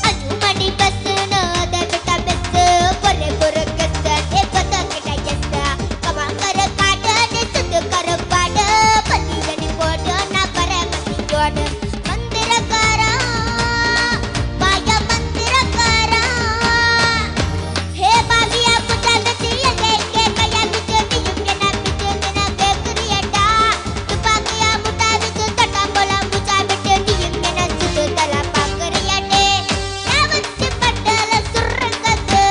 அஞ்சுமணி பஸ்ஸு நோத விட்ட பெஸ்ஸு பொறு பொறு கெஸ்ஸு எப்போதோ கிட்ட எஸ்ஸு கமாங்கர காடு நீ சுத்து கருப்பாடு பந்தியடி போடு நான் பரமசியோடு மந்திரக்காரா மாய மந்திரக்காரா ஹே பாவியா புத்தகத்திய கேக்கே கையா விட்டு நீயும் என்ன விட்டு என்ன கேக்குறியடா துப்பாக்கியா முட்டா விட்டு தட்டாம்பலம் முச்சா விட்டு நீயும் என்ன சுத்து தர பாக்குறியடே நான் வச்சு பட்டல சுருங்கது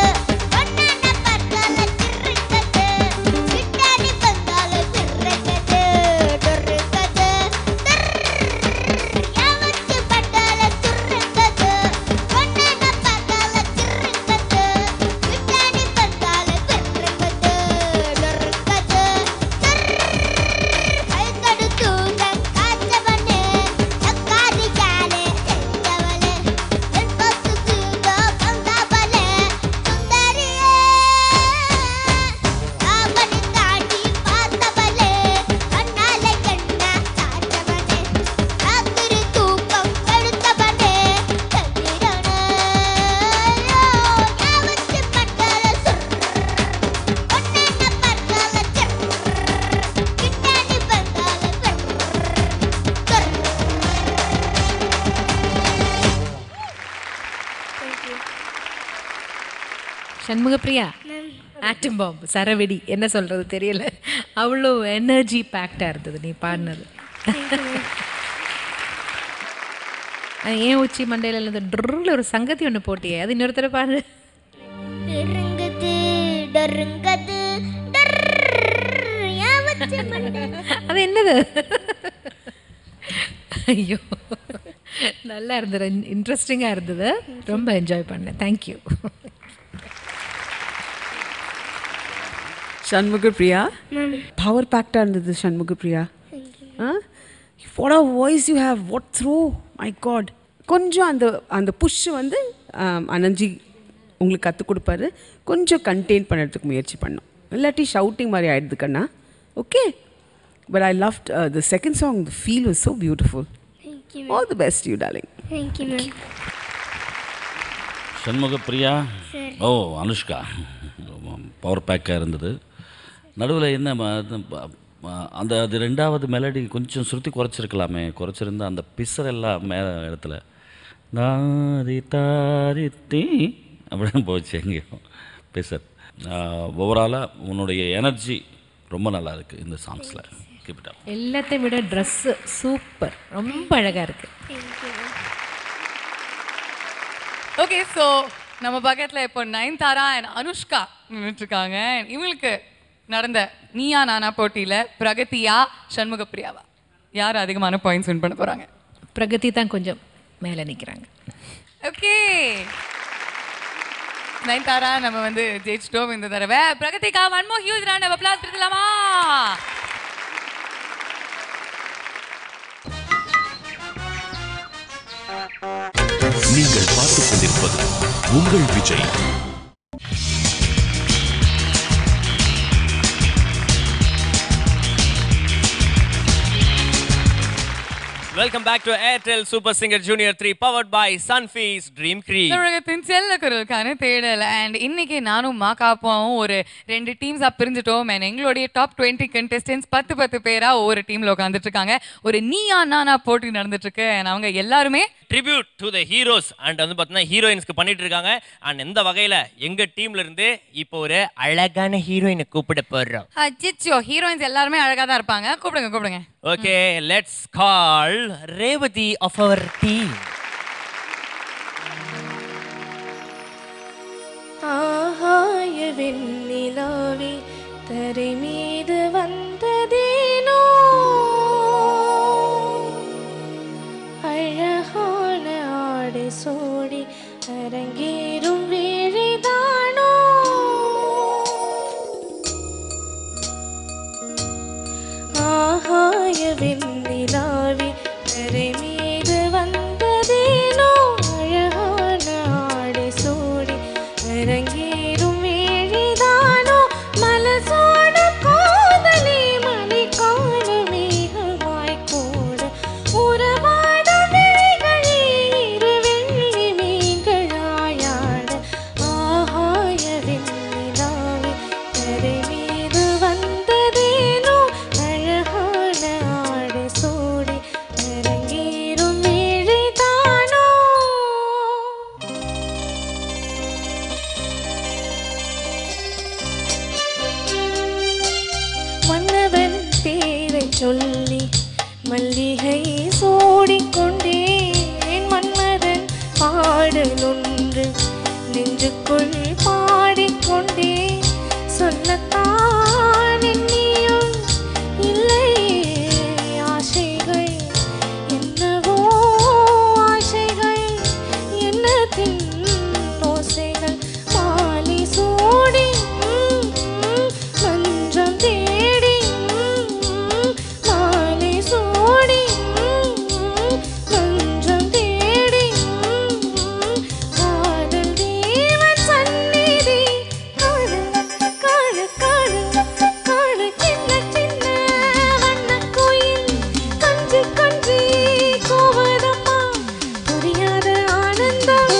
ஒன்னான பட்டல சிறுங்கது கிட்டாடி வந்தால சிறுங்கது டொருங்கது நான் வச்சு பட்டல சுருங்கது ஒன்னான பட்டல சிறுங்கது கிட்டாடி வந்தால சிறுங்கது டொருங்கது கைதடு தூங்க காச்சவனே அக்காரியாலே செஞ்சவளே என் பசு தூங்க வந்தவளே சுந்தரியே அவனை தாண்டி பார்த்தவளே கண்ணாலே கண்ணா சாச்சவனே ராத்திரி தூக்கம் கெடுத்தவனே சந்திரனே யாவத்து பட்டல சுர் ஒன்னான பட்டல சிர் கிட்டாடி வந்தால சிர் சண்முகப்பிரியா ஆட்டம் பாம்பு சரவெடி என்ன சொல்றது தெரியல அவ்வளோ எனர்ஜி பேக்டா இருந்தது நீ பாடினது ஏன் உச்சி மண்டையில இந்த ட்ருல ஒரு சங்கதி ஒன்று போட்டியே அது இன்னொருத்தர பாடு டொருங்கது டொருங்கது யாவத்து மண்டை அது என்னது ஐயோ நல்லா இருந்தது இன்ட்ரெஸ்டிங்காக இருந்தது ரொம்ப என்ஜாய் பண்ணேன் thank you Shanmugapriya. Power packed under the Shanmugapriya. Huh? What a voice you have. What throw. My God. கொஞ்சம் அந்த புஷ் வந்து அனஞ்சி உங்களுக்கு கற்றுக் கொடுப்பாரு கொஞ்சம் கண்டெயின் பண்ணுறதுக்கு முயற்சி பண்ணோம் இல்லாட்டி ஷவுட்டிங் மாதிரி ஆயிடுது கண்ணா okay but I loved the second song the feel was so beautiful all the best you darling thank you ma'am Shanmugapriya ஓ அனுஷ்கா பவர் பேக்காக இருந்தது நடுவில் என்ன அந்த அது ரெண்டாவது மெலடி கொஞ்சம் சுருத்தி குறைச்சிருக்கலாமே குறைச்சிருந்தா அந்த பிசரெல்லாம் மேலே இடத்துல நாதி தாரித்தி அப்படின்னு போச்சு எங்கேயும் பிசர் ஓவராலாக உன்னுடைய எனர்ஜி ரொம்ப நல்லா இருக்குது இந்த சாங்ஸில் கீப் எல்லாத்தையும் விட ட்ரெஸ்ஸு சூப்பர் ரொம்ப அழகாக இருக்குது ஓகே ஸோ நம்ம பக்கத்தில் இப்போ நயன்தாரா அண்ட் அனுஷ்கா நின்றுட்டுருக்காங்க இவங்களுக்கு நடந்த நீயா நானா போட்டியில பிரகதியா சண்முகப்பிரியாவா யார் அதிகமான பாயிண்ட்ஸ் வின் பண்ண போறாங்க? பிரகதி தான் கொஞ்சம் மேலே நிற்கிறாங்க. ஓகே நயன்தாரா நம்ம வந்து ஜெயிச்சிட்டோம் இந்த தடவை. பிரகதிகா one more huge round of applause கொடுக்கலாமா? நீங்கள் பார்த்துக் கொண்டிருப்பது உங்கள் Vijay. Welcome back to Airtel super singer junior 3 powered by Sunfeast dream cream. தமிழகத்தின் செல்ல குரலுக்கான தேடல். அண்ட் இன்னைக்கு நானும் மாக்காப்பாவும் ஒரு 2 டீம்ஸா பிரிஞ்சுட்டோம். அண்ட் எங்களுடைய டாப் 20 கண்டெஸ்டன்ஸ் 10 பேரா ஒவ்வொரு டீம்ல உட்காந்துட்டு இருக்காங்க. ஒரு நீயா நானா போட்டி நடந்துட்டு இருக்கு. அண்ட் அவங்க எல்லாருமே tribute to the heroes and வந்து பார்த்தீங்கன்னா ஹீரோயின்ஸ்க்கு பண்ணிட்டு இருக்காங்க. அண்ட் இந்த வகையில எங்க டீம்ல இருந்து இப்போ ஒரு அழகான ஹீரோயினை கூப்பிட போறோம். அச்சோ ஹீரோயின்ஸ் எல்லாருமே அழகா தான் இருப்பாங்க. கூப்பிடுங்க. Okay let's call Revathi of our team. ஆகாய வெண்ணிலாவே தரை மீது வந்ததேனோ அழகான ஆடை சோடி அரங்கேறும் வேளைதானோ ஆகாய வெண்ணிலாவே தரை மீது வந்ததேனோ அழகான ஆடை சோடி அரங்கேறும் வேளைதானோ மலசோட காதலி மலை காண மேகமாய் கூட உறவாட விழிகளே இரு வெள்ளி மீன்களாயாட ஆகாய வெண்ணிலாவே தரை மீது வந்ததேனோ அழகான ஆடை சோடி அரங்கேறும் வேளைதானோ மன்னவன் பேரை சொல்லி மல்லிகை சூடிக்கொண்டேன் மன்மதன் பாடலொன்று நெஞ்சுக்குள் பாடிக்கொண்டேன் சொல்லத்தான் எண்ணியும் இல்லையே ஆசைகள் என்னவோ ஆசைகள் என்னத்தின் ஓசைகள் மாலை சூடி மன்றம் தேடி மாலை சூடி மன்றம் தேடி காதல் தேவன் சந்நிதி காண காண காண காண சின்ன சின்ன வண்ணக் கோயில் கொஞ்சி கொஞ்சி கோவதம்மா புரியாத ஆனந்தம்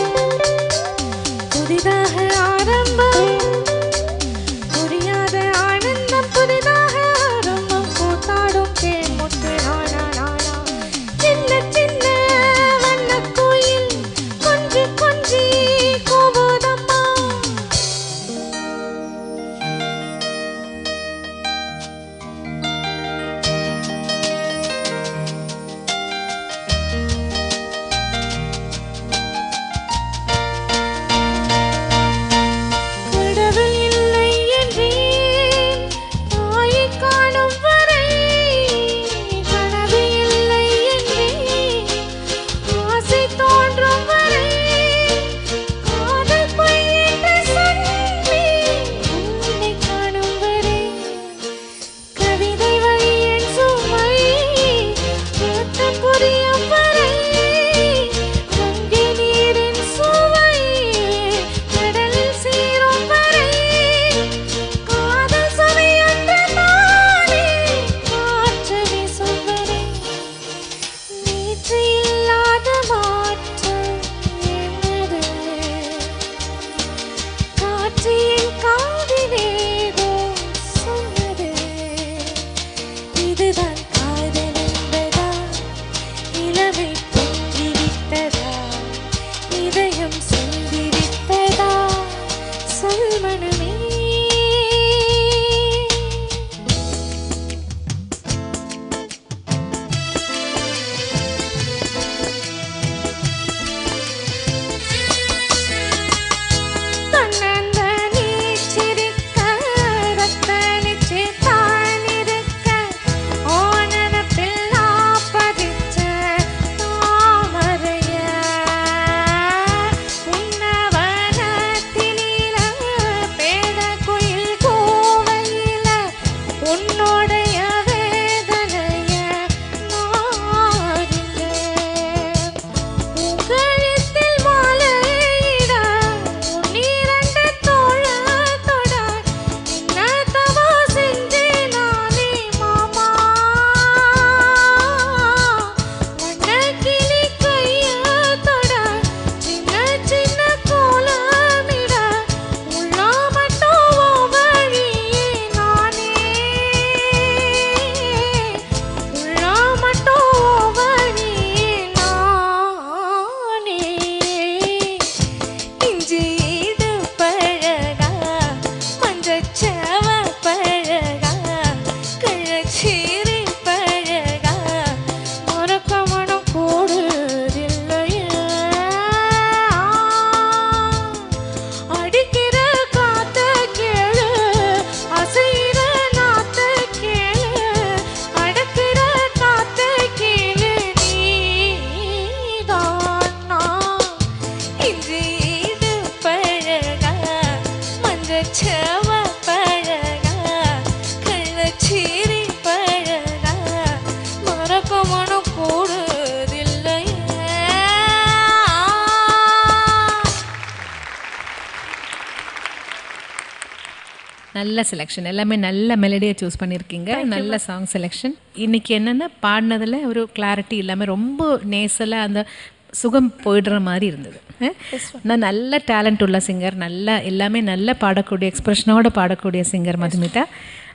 புதிதாக ஆரம்பம் புரியாத ஆனந்தம் புதிதாக ஆரம்பம் கூத்தாடும் தேன்முத்து நானா நானா சின்ன சின்ன வண்ணக் கோயில் கொஞ்சி கொஞ்சி கோவதம்மா கடவுள் இல்லை என்றேன் தாயை காணும் வரை கனவு இல்லை என்றேன் ஆசை தோன்றும் வரை காதல் பொய் என்று சொன்னேன் உன்னை காணும் வரை கவிதை வழியின் சுமை அர்த்தம் புரியும் வரை கங்கை நீரின் சுவை கடலில் சேரும் வரை காதல் சுவையற்ற நாளே காற்று வீசும் வரை நேற்று இல்லாத மாற்றம் என்னது காற்று என் காதிலேதோ சொன்னது இதுதான் காதல் என்பதா இளமை பொங்கிவிட்டதா இதயம் சொல்லிவிட்டதா சொல் மனமே தன்னந்த நீச்சிரிக்க ரத்தனி கள்ளச்சவ பழகா கள்ளச்சீரி பழகா மறக்க மனம் கூடுதில்லையே. நல்ல செலெக்ஷன், எல்லாமே நல்ல மெலடியை சூஸ் பண்ணியிருக்கீங்க. நல்ல சாங் செலெக்ஷன். இன்னைக்கு என்னென்னா பாடினதில் ஒரு கிளாரிட்டி இல்லாமல் ரொம்ப நேசலாக அந்த சுகம் போயிடுற மாதிரி இருந்தது. நான் நல்ல டேலண்ட் உள்ள சிங்கர், நல்ல எல்லாமே நல்ல பாடக்கூடிய எக்ஸ்பிரஷனோட பாடக்கூடிய சிங்கர் மதுமிதா.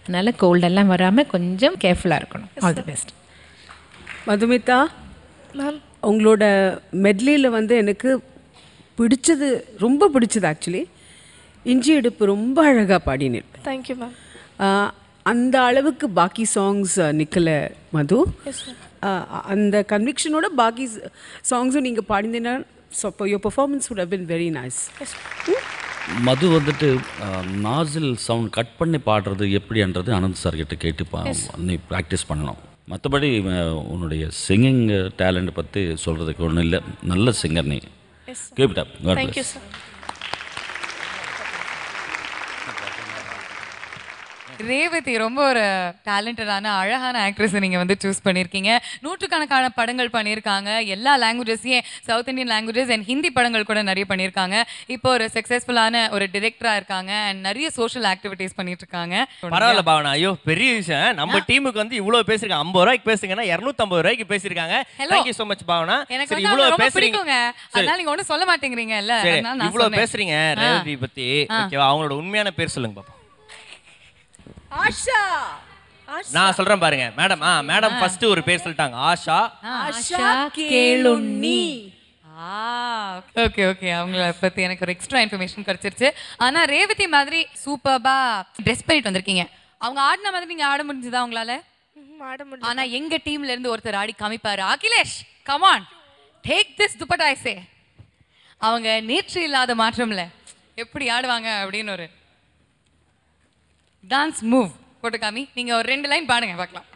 அதனால் கோல்டெல்லாம் வராமல் கொஞ்சம் கேர்ஃபுல்லாக இருக்கணும். All the best. Madhumitha ma'am, உங்களோட மெட்லியில் வந்து எனக்கு பிடிச்சது, ரொம்ப பிடிச்சது ஆக்சுவலி இஞ்சி எடுப்பு ரொம்ப அழகாக பாடினேன். Thank you ma'am. அந்த அளவுக்கு பாக்கி சாங்ஸ் நிற்கல மது. அந்த கன்விக்ஷனோட பாக்கி சாங்ஸும் நீங்கள் பாடினீங்கன்னா your performance would have been very nice. Madhu வந்துட்டு நாசில் சவுண்ட் கட் பண்ணி பாடுறது எப்படின்றது அனந்த் சார் கிட்ட கேட்டு நீ ப்ராக்டிஸ் பண்ணணும். மற்றபடி உன்னுடைய சிங்கிங் டேலண்ட் பற்றி சொல்கிறதுக்கு ஒன்றும் இல்லை. நல்ல சிங்கர் நீ. Keep it up. Thank you sir. Revathi ரொம்ப ஒரு டேலண்டடான அழகான ஆக்ட்ரஸை நீங்கள் வந்து சூஸ் பண்ணியிருக்கீங்க. நூற்றுக்கணக்கான படங்கள் பண்ணியிருக்காங்க. எல்லா லாங்குவேஜஸையும், south Indian languages and Hindi படங்கள் கூட நிறைய பண்ணியிருக்காங்க. இப்போ ஒரு சக்ஸஸ்ஃபுல்லான ஒரு டிரெக்டராக இருக்காங்க அண்ட் நிறைய சோஷியல் ஆக்டிவிட்டீஸ் பண்ணிட்டு இருக்காங்க. பரவாயில்ல பாவனா, ஐயோ பெரிய விஷயம். நம்ம டீமுக்கு வந்து இவ்வளவு பேசிருக்காங்க. 50 ரூபாய்க்கு பேசுங்கன்னா 250 ரூபாய்க்கு பேசிருக்காங்க. Thank you so much Bhavana. எனக்கு சரி, வந்து இவ்வளவு ரொம்ப பேசுறீங்க. பிடிக்குங்க. அதனால நீங்க ஒண்ணும் சொல்ல மாட்டேங்கிறீங்கல்ல. சரி, அதனால நான் இவ்வளவு சொன்னேன். பேசுறீங்க ரேவதி பத்தி. ஓகேவா, அவங்களோட உண்மையான பேர் சொல்லுங்க பாப்போம். ஆஷா. நான் சொல்றேன் பாருங்க மேடம். மேடம் ஃபர்ஸ்ட் ஒரு பேர் சொல்லிட்டாங்க. ஆஷா. ஆஷா கேளுன்னி. ஓகே ஓகே, அவங்கள பத்தி எனக்கு ஒரு எக்ஸ்ட்ரா இன்ஃபர்மேஷன் கிடைச்சிருச்சு. ஆனா ரேவதி மாதிரி சூப்பர்பா ட்ரெஸ் பண்ணிட்டு வந்திருக்கீங்க. அவங்க ஆடின மாதிரி நீங்க ஆட முடிஞ்சதா உங்களால? ஆட முடியும். ஆனா எங்க டீம்ல இருந்து ஒருத்தர் ஆடி காமிப்பாரு. Akhilesh, come on, take this dupatta. I say, அவங்க நேற்று இல்லாத மாற்றம்ல எப்படி ஆடுவாங்க அப்படின்னு ஒரு டான்ஸ் மூவ் போட்டு காமி. நீங்க ஒரு 2 லைன் பாடுங்க பார்க்கலாம்.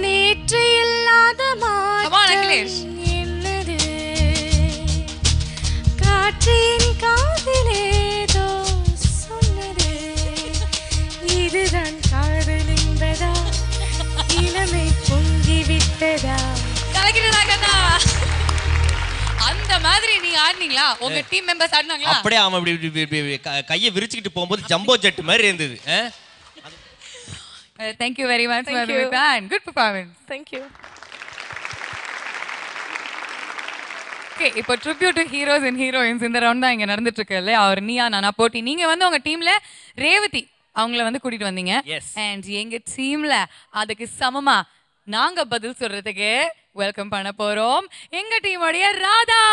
நேற்று இல்லாத மாற்றம் அகிலேஷ். என்னது, காற்றின் காதிலேதோ சொன்னது, இதுதான் காதல் என்பதா, இளமை பொங்கி விட்டதா. கலக்கிடுறாங்கண்ணா. அந்த மாதிரி நீங்க ஆடுனீங்களா? உங்க டீம் மெம்பர்ஸ் ஆடுனாங்களா? அப்படியே அவன் இப்படி கையை விரிச்சுக்கிட்டு போகும்போது ஜம்போ ஜெட் மாதிரி இருந்தது. Thank you very much, Madhumita, and good performance. Thank you. Okay, இப்போ tribute to heroes and heroines இந்த ரவுண்ட் தான் இங்க நடந்துட்டு இருக்குல்ல. அவர் நீயா நானா போட்டி. நீங்க வந்து உங்க டீம்ல ரேவதி அவங்கள வந்து கூட்டிட்டு வந்தீங்க. And எங்க டீம்ல அதுக்கு சமமா நாங்க பதில் சொல்றதுக்கு வெல்கம் பண்ண போறோம் எங்க டீமோட ராதா.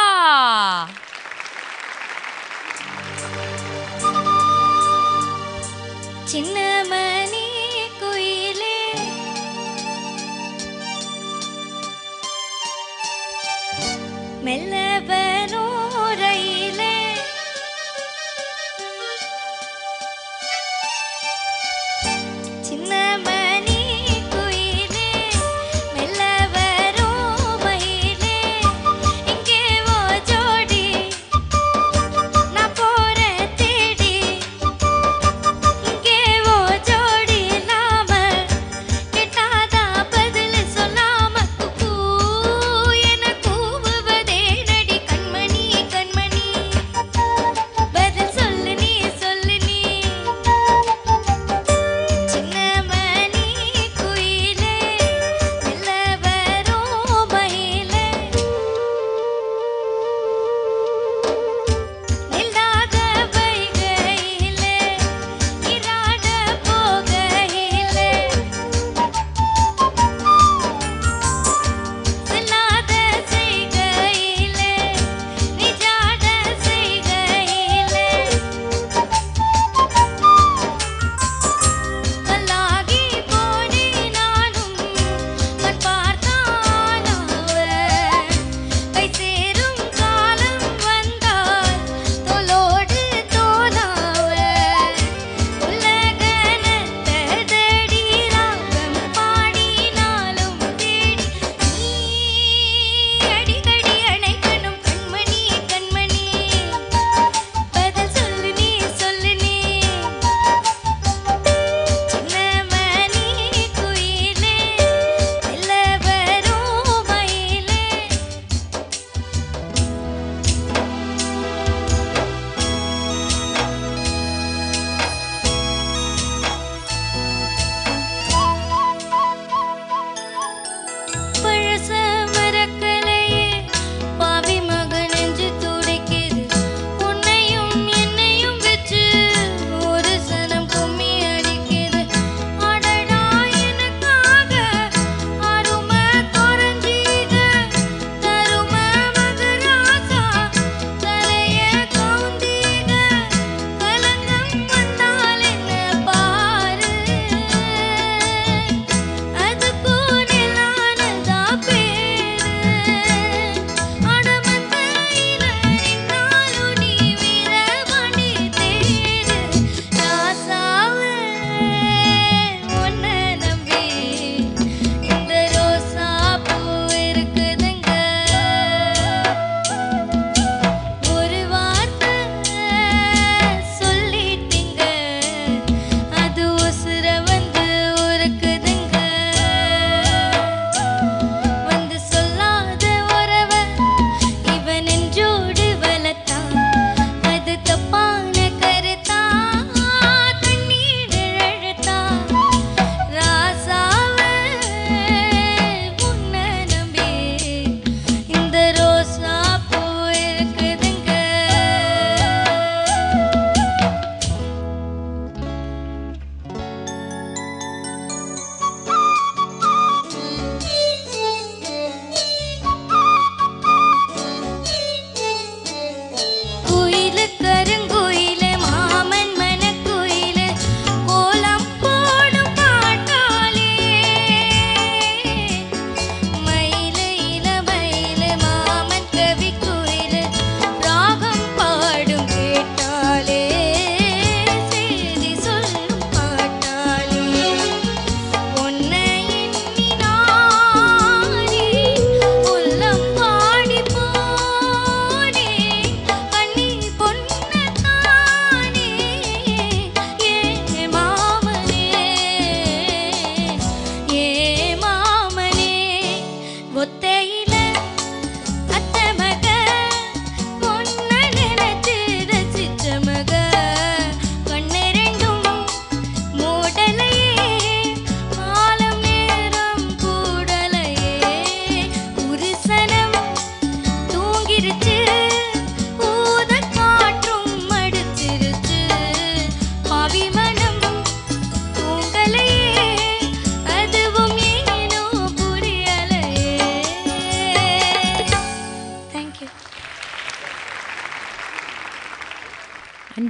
சின்ன மணி குயிலே மெல்ல வரோரையிலே சின்ன மணி குயிலே மெல்ல வரோமையிலே இங்கே ஓ ஜோடி நான் போறேன் தேடி இங்கே ஓ ஜோடி இல்லாம கேட்டாதா பதில் சொல்லாம கூ என கூவுவதே நடி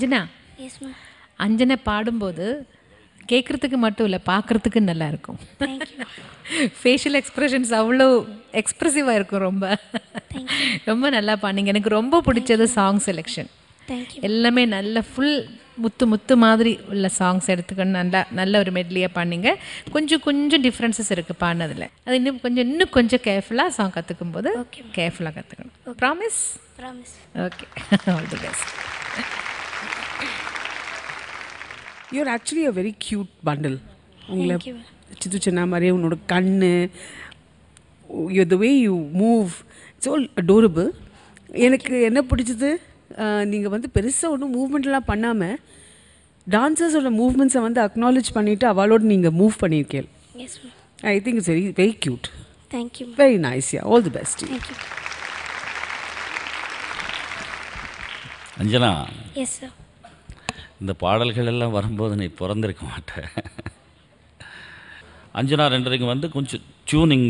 அஞ்சனா அஞ்சனை பாடும்போது கேட்குறதுக்கு மட்டும் இல்லை பார்க்குறதுக்கு நல்லா இருக்கும். ஃபேஷியல் எக்ஸ்ப்ரெஷன்ஸ் அவ்வளோ எக்ஸ்ப்ரெசிவாக இருக்கும். ரொம்ப ரொம்ப நல்லா பாடிங்க. எனக்கு ரொம்ப பிடிச்சது சாங் செலெக்ஷன். எல்லாமே நல்ல ஃபுல் முத்து முத்து மாதிரி உள்ள சாங்ஸ் எடுத்துக்கணும். நல்ல ஒரு மெட்லியாக பாடிங்க. கொஞ்சம் டிஃப்ரென்சஸ் இருக்குது பாடினதில். அது இன்னும் கொஞ்சம் கேர்ஃபுல்லாக சாங் கற்றுக்கும் போது கேர்ஃபுல்லாக கற்றுக்கணும். Promise? Okay, all the best. You're actually a very cute bundle. உங்களை சித்து சொன்ன மாதிரியே உன்னோட கண்ணு, the way you move, it's all adorable. எனக்கு என்ன பிடிச்சது, நீங்கள் வந்து பெருசாக ஒன்றும் மூவ்மெண்ட்லாம் பண்ணாமல் டான்சர்ஸோட மூவ்மெண்ட்ஸை வந்து அக்னாலேஜ் பண்ணிவிட்டு அவளோட நீங்கள் மூவ் பண்ணியிருக்கேன். I think it's very very cute. Thank you. Very nice. Yeah, all the best. Thank you. Anjana, yes sir. இந்த பாடல்கள் எல்லாம் வரும்போது நீ பிறந்திருக்க மாட்டேன். அஞ்சனா 2:30 வந்து கொஞ்சம் டியூனிங்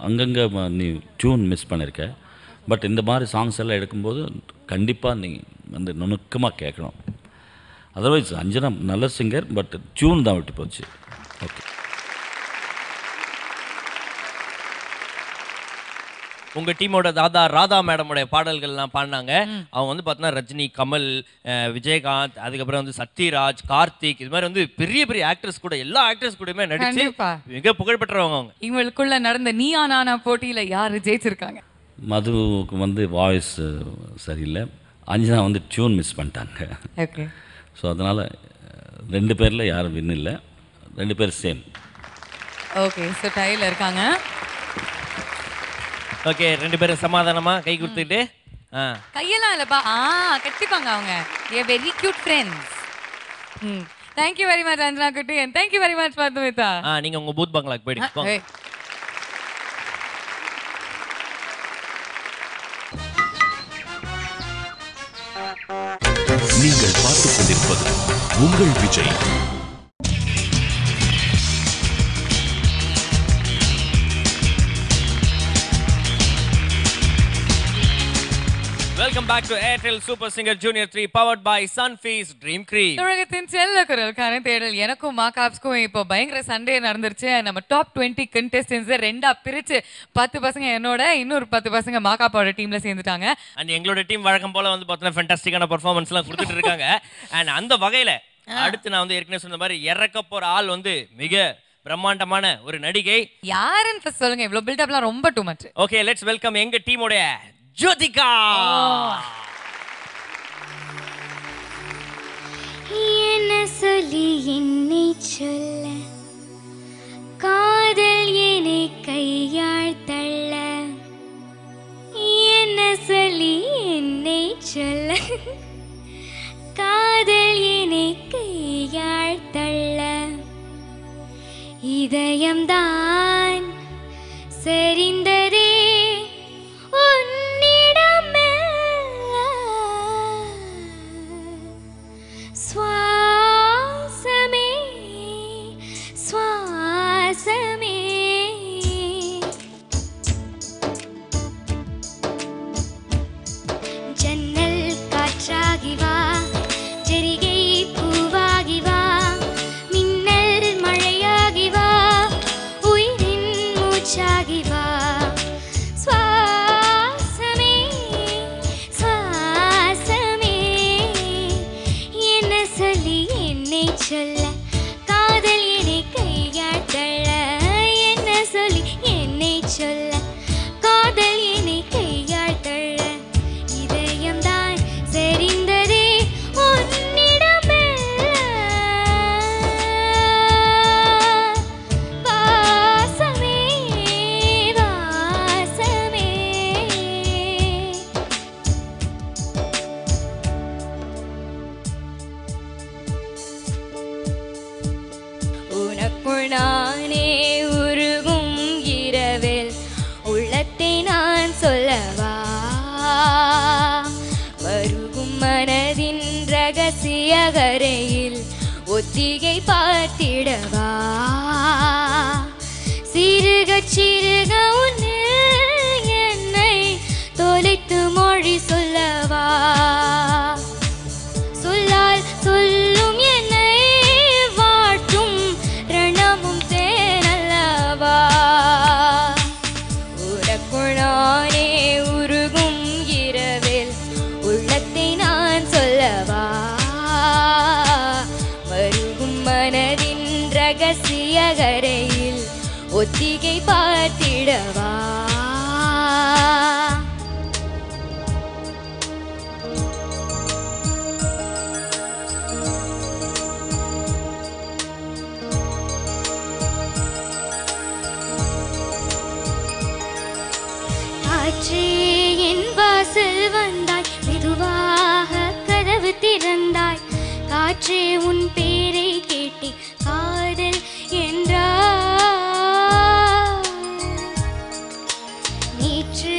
அங்கங்கே நீ டியூன் மிஸ் பண்ணியிருக்க. பட் இந்த மாதிரி சாங்ஸ் எல்லாம் எடுக்கும்போது கண்டிப்பாக நீ வந்து நுணுக்கமாக கேட்கணும். அதர்வைஸ் அஞ்சனா நல்ல சிங்கர், பட் டியூன் தான் விட்டு போச்சு. ஓகே. உங்கள் டீமோட ராதா மேடமோடைய பாடல்கள்லாம் பாடினாங்க. அவங்க வந்து பார்த்தீங்கன்னா ரஜினி, கமல், விஜயகாந்த், அதுக்கப்புறம் வந்து சத்யராஜ், கார்த்திக், இது மாதிரி வந்து பெரிய பெரிய ஆக்டர்ஸ் கூட, எல்லா ஆக்டர்ஸ் கூடயுமே நடிச்சு மிக புகழ்பெற்றவங்க அவங்க. இவங்களுக்குள்ள நடந்த நீயா நானா போட்டியில் யார் ஜெயிச்சிருக்காங்க? மதுவுக்கு வந்து வாய்ஸ் சரியில்லை, அஞ்சனா வந்து டியூன் மிஸ் பண்ணிட்டாங்க. ஓகே. ஸோ அதனால் 2 பேரில் யாரும் வின் இல்லை, 2 பேர் சேம். ஓகே, ஸோ டையில் இருக்காங்க. ஓகே, 2 பேரும் சமாதானமா கை கொடுத்துட்டு கையெல்லாம் இல்லைப்பா, கட்டிப்பாங்க அவங்க. A very cute friends. Thank you very much Anjana குட்டி, and thank you very much Madhumitha. நீங்கள் உங்கள் பூத் பங்களாக்கு போயிடுங்க. நீங்கள் பார்த்துக் கொண்டிருப்பது உங்கள் Vijay. Welcome back to Airtel Super Singer Junior 3 powered by Sunfeast Dream Cream. தமிழகத்தின் செல்ல குரலுக்கான தேடல். எனக்கும் மாகாப்ஸ்க்கும் இப்போ பயங்கர சண்டே நடந்துருச்சு. நம்ம டாப் 20 கண்டெஸ்டன்ஸை 2ஆ பிரிச்சு 10 பசங்க என்னோட, இன்னொரு 10 பசங்க மாகாப்போட டீம்ல சேர்ந்துட்டாங்க. அண்ட் எங்களோட டீம் வழக்கம் போல வந்து பார்த்தீங்கன்னா ஃபேண்டாஸ்டிக்கான பெர்ஃபார்மன்ஸ்லாம் கொடுத்துட்டு இருக்காங்க. அண்ட் அந்த வகையில் அடுத்து நான் வந்து ஏற்கனவே சொன்ன மாதிரி இறக்க போற ஆள் வந்து மிக பிரம்மாண்டமான ஒரு நடிகை. யாருன்னு ஃபர்ஸ்ட் சொல்லுங்க, இவ்வளோ பில்டப்லாம் ரொம்ப too much. Okay, let's welcome எங்க டீமோட ஜோதிகா. என்ன சொல்லி என்னை சொல்ல, காதல் என்னை கையாள் தள்ள. என்ன சொல்லி என்னை சொல்ல, காதல் என்னை கையாள் தள்ள. இதயம்தான் சரிந்ததே சுவாசமே சுவாசமே. ஜன்னல் காற்றாகி வா, ஜரிகை பூவாகி வா, மின்னல் மழையாகி வா, உயிரின் மூச்சாகி வா. சுவாசமே சுவாசமே. என்ன சொல்லி என்னை சொல்ல, காதல் என்னை கையாள் தள்ள. என்ன சொல்லி என்னை சொல்ல, காதல் என்னை கையாள் தள்ள. இதயம்தான் சரிந்ததே உன்னிடமெல்ல. வாசமே வாசமே. உனக்குள் நானே உருகும் இரவில் உள்ளத்தை நான் சொல்லவா, வருகும் மனதின் ரகசிய கரையில் ஒத்திகை பார்த்திடவா. சிறுக சிறுக உன்னில் என்னை தொலைத்து மொழி சொல்லவா. சொல்லால் ரகசியகரையில் ஒத்திகை பார்த்திடவா காற்றே என் வாசல் வந்தாய் மெதுவாக கதவு திறந்தாய் காற்றே உன் பேரை கேட்டி காதல் என்றாய் நேற்று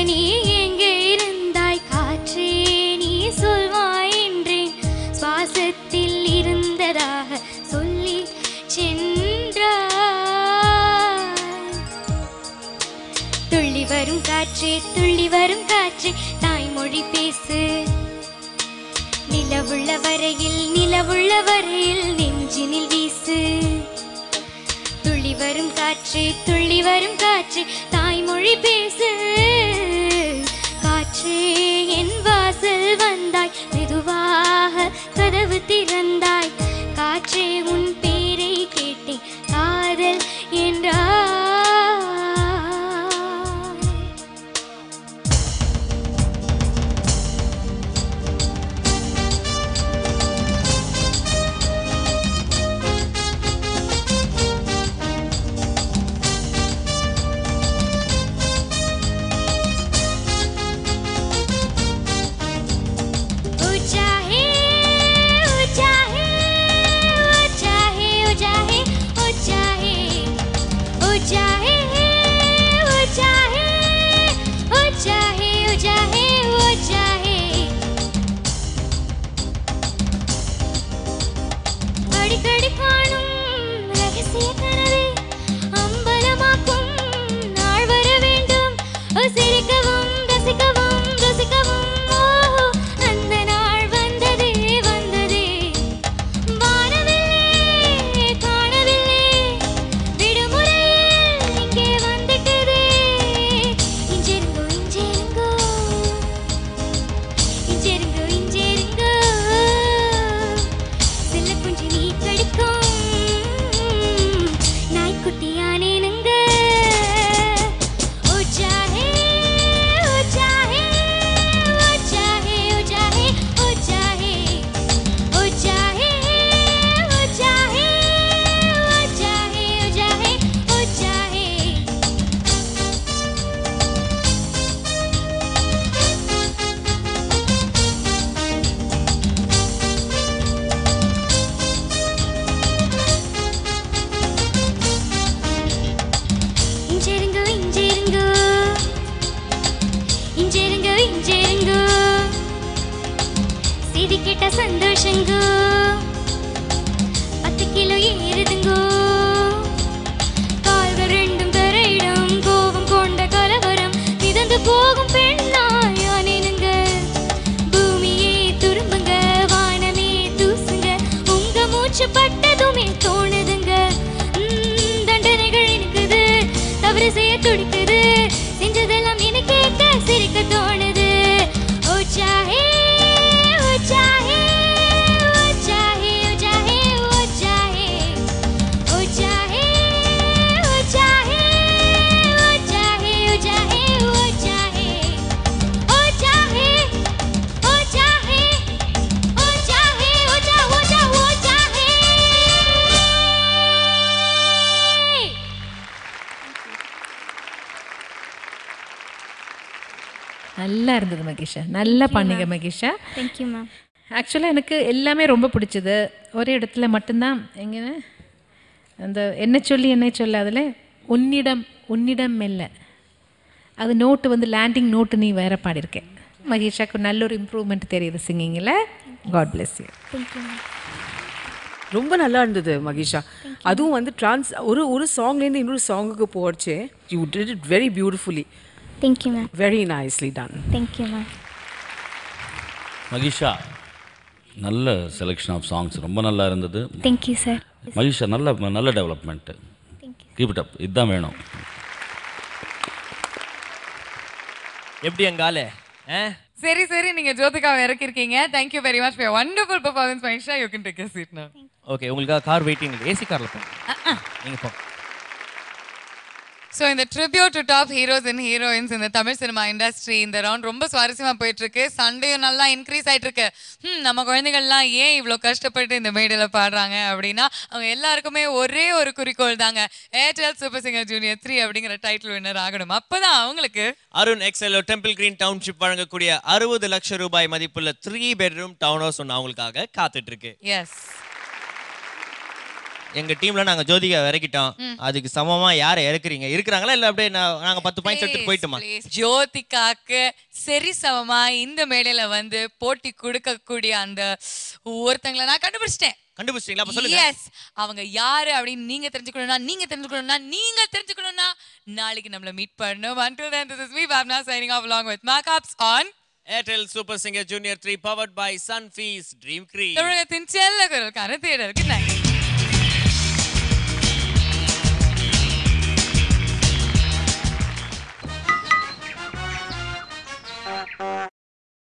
நீ எங்கே இருந்தாய் காற்றே நீ சொல்வாய் என்றேன் சுவாசத்தில் இருந்ததாக சொல்லி சென்றாய் துள்ளி வரும் காற்றே தாய்மொழி பேசு நிலவுள்ள வரையில் நெஞ்சினில் வீசு துள்ளி வரும் காற்றே தாய்மொழி பேசு காற்றே என் வாசல் வந்தாய் மெதுவாக கதவு திறந்தாய் காற்றே உன் பேரை கேட்டேன் காதல் என்றாய் அடிக்கடி காணும் ரகசிய கனவே அம்பலமாக்கும் நாள் வர வேண்டும் சிரிக்கவும் ரசிக்கவும் ஓஹோ அந்த நாள் வந்ததே வானவில்லை காணவில்லை விடுமுறையில் இங்கே வந்துட்டதே இஞ்செருங்கோ சில்ல குஞ்சு நீ கடிக்கும் நாய்க்குட்டியானேனுங்க ஓ சாஹே ஓ சாஹே ஓ சாஹே ஓ சாஹே ஓ சாஹே ஓ சாஹே ஓ சாஹே ஓ சாஹே ஓ சாஹே இஞ்செருங்கோ சிதி கேட்ட சந்தோஷங்கோ 10 கிலோ ஏறுதுங்கோ கால்கள் ரெண்டும் தரையிடம் கோபம் கொண்ட கலவரம் மிதந்து போகும் பெண்ணாயானேனுங்க பூமியே துரும்புங்க வானமே தூசுங்க உங்க மூச்சு பட்டதுமே தோணுதுங்க தண்டனைகள் எனக்குது தவறு செய்ய துடிக்குது செஞ்சதெல்லாம் எனக்கு கேட்க சிரிக்க தோணுது ஓ சாஹே ஓ சாஹே ஓ சாஹே ஓ சாஹே ஓ சாஹே ஓ சாஹே ஓ சாஹே ஓ சாஹே ஓ சாஹே ஓ சாஹே ஓ சாஹே ஓ சாஹே ஓ சாஹே நல்லா இருந்தது மகேஷா, நல்லா பண்ணீங்க மகேஷா. Thank you ma'am. ஆக்சுவலாக எனக்கு எல்லாமே ரொம்ப பிடிச்சது. ஒரே இடத்துல மட்டும்தான் எங்கே அந்த என்ன சொல்ல அதில் உன்னிடம் மெல்ல அது நோட்டு வந்து லேண்டிங் நோட்டு நீ வேற பாடியிருக்கேன். மகேஷாக்கு நல்ல ஒரு இம்ப்ரூவ்மெண்ட் தெரியுது சிங்கிங்கில். God bless you. Thank you ma'am. ரொம்ப நல்லா இருந்தது மகேஷா. அதுவும் வந்து ஒரு சாங்லேருந்து இன்னொரு சாங்குக்கு போச்சு. You did it very beautifully. Thank you ma'am. Very nicely done. Thank you ma'am. Mahisha, நல்ல செலெக்ஷன் ஆஃப் சாங்ஸ் ரொம்ப நல்லா இருந்தது. Thank you sir. மகிஷா, நல்ல டெவலப்மெண்ட்டு. Keep it up. இதுதான் வேணும். எப்படி எங்காலே சரி சரி, நீங்க ஜோதிகாவை இறக்கிருக்கீங்க. Thank you very much for your wonderful performance, Mahisha. You can take a seat now. Okay, உங்களுக்காக கார் வெயிட்டிங். ஏசி கார்ல போங்க. நீங்க போ. ஸோ இந்த tribute to top heroes and heroines இந்த தமிழ் சினிமா இண்டஸ்ட்ரி இந்த ரவுண்ட் ரொம்ப சுவாரஸ்யமாக போயிட்டு இருக்கு. சண்டையும் நல்லா இன்க்ரீஸ் ஆயிட்டு இருக்கு. நம்ம குழந்தைகள்லாம் ஏன் இவ்வளோ கஷ்டப்பட்டு இந்த மேடையில் பாடுறாங்க அப்படின்னா அவங்க எல்லாருக்குமே ஒரே ஒரு குறிக்கோள் தாங்க, ஏர்டெல் சூப்பர் சிங்கர் ஜூனியர் 3 அப்படிங்கிற டைட்டில் வின்னர் ஆகணும். அப்பதான் அவங்களுக்கு அருண் எக்ஸலோ டெம்பிள் கிரீன் டவுன்ஷிப் வழங்கக்கூடிய 60 லட்சம் ரூபாய் மதிப்புள்ள 3 பெட்ரூம் டவுன் ஹவுஸ் ஒன்று அவங்களுக்காக காத்துட்டு இருக்கு. எஸ், எங்க டீம்ல நாங்க ஜோதிகா இறக்கிட்டோம். அதுக்கு சமமா யாரை இறக்குறீங்க? இருக்கிறாங்களா இல்ல அப்படியே நாங்க 10 பாயிண்ட்ஸ் எடுத்து போயிட்டோமா? ஜோதிகாக்கு சரி சமமா இந்த மேடையில வந்து போட்டி கொடுக்கக்கூடிய அந்த ஒருத்தங்களை நான் கண்டுபிடிச்சிட்டேன். கண்டுபிடிச்சிட்டீங்களா? அப்ப சொல்லுங்க. எஸ், அவங்க யாரு அப்படின்னு நீங்க தெரிஞ்சுக்கணும்னா நாளைக்கு நம்மள மீட் பண்ணணும். Until then, this is me Bhavna signing off along with Markups on Airtel Super Singer Junior 3 powered by Sunfeast Dream Cream. தமிழகத்தின் செல்ல குரலுக்கான தேடல். Good night.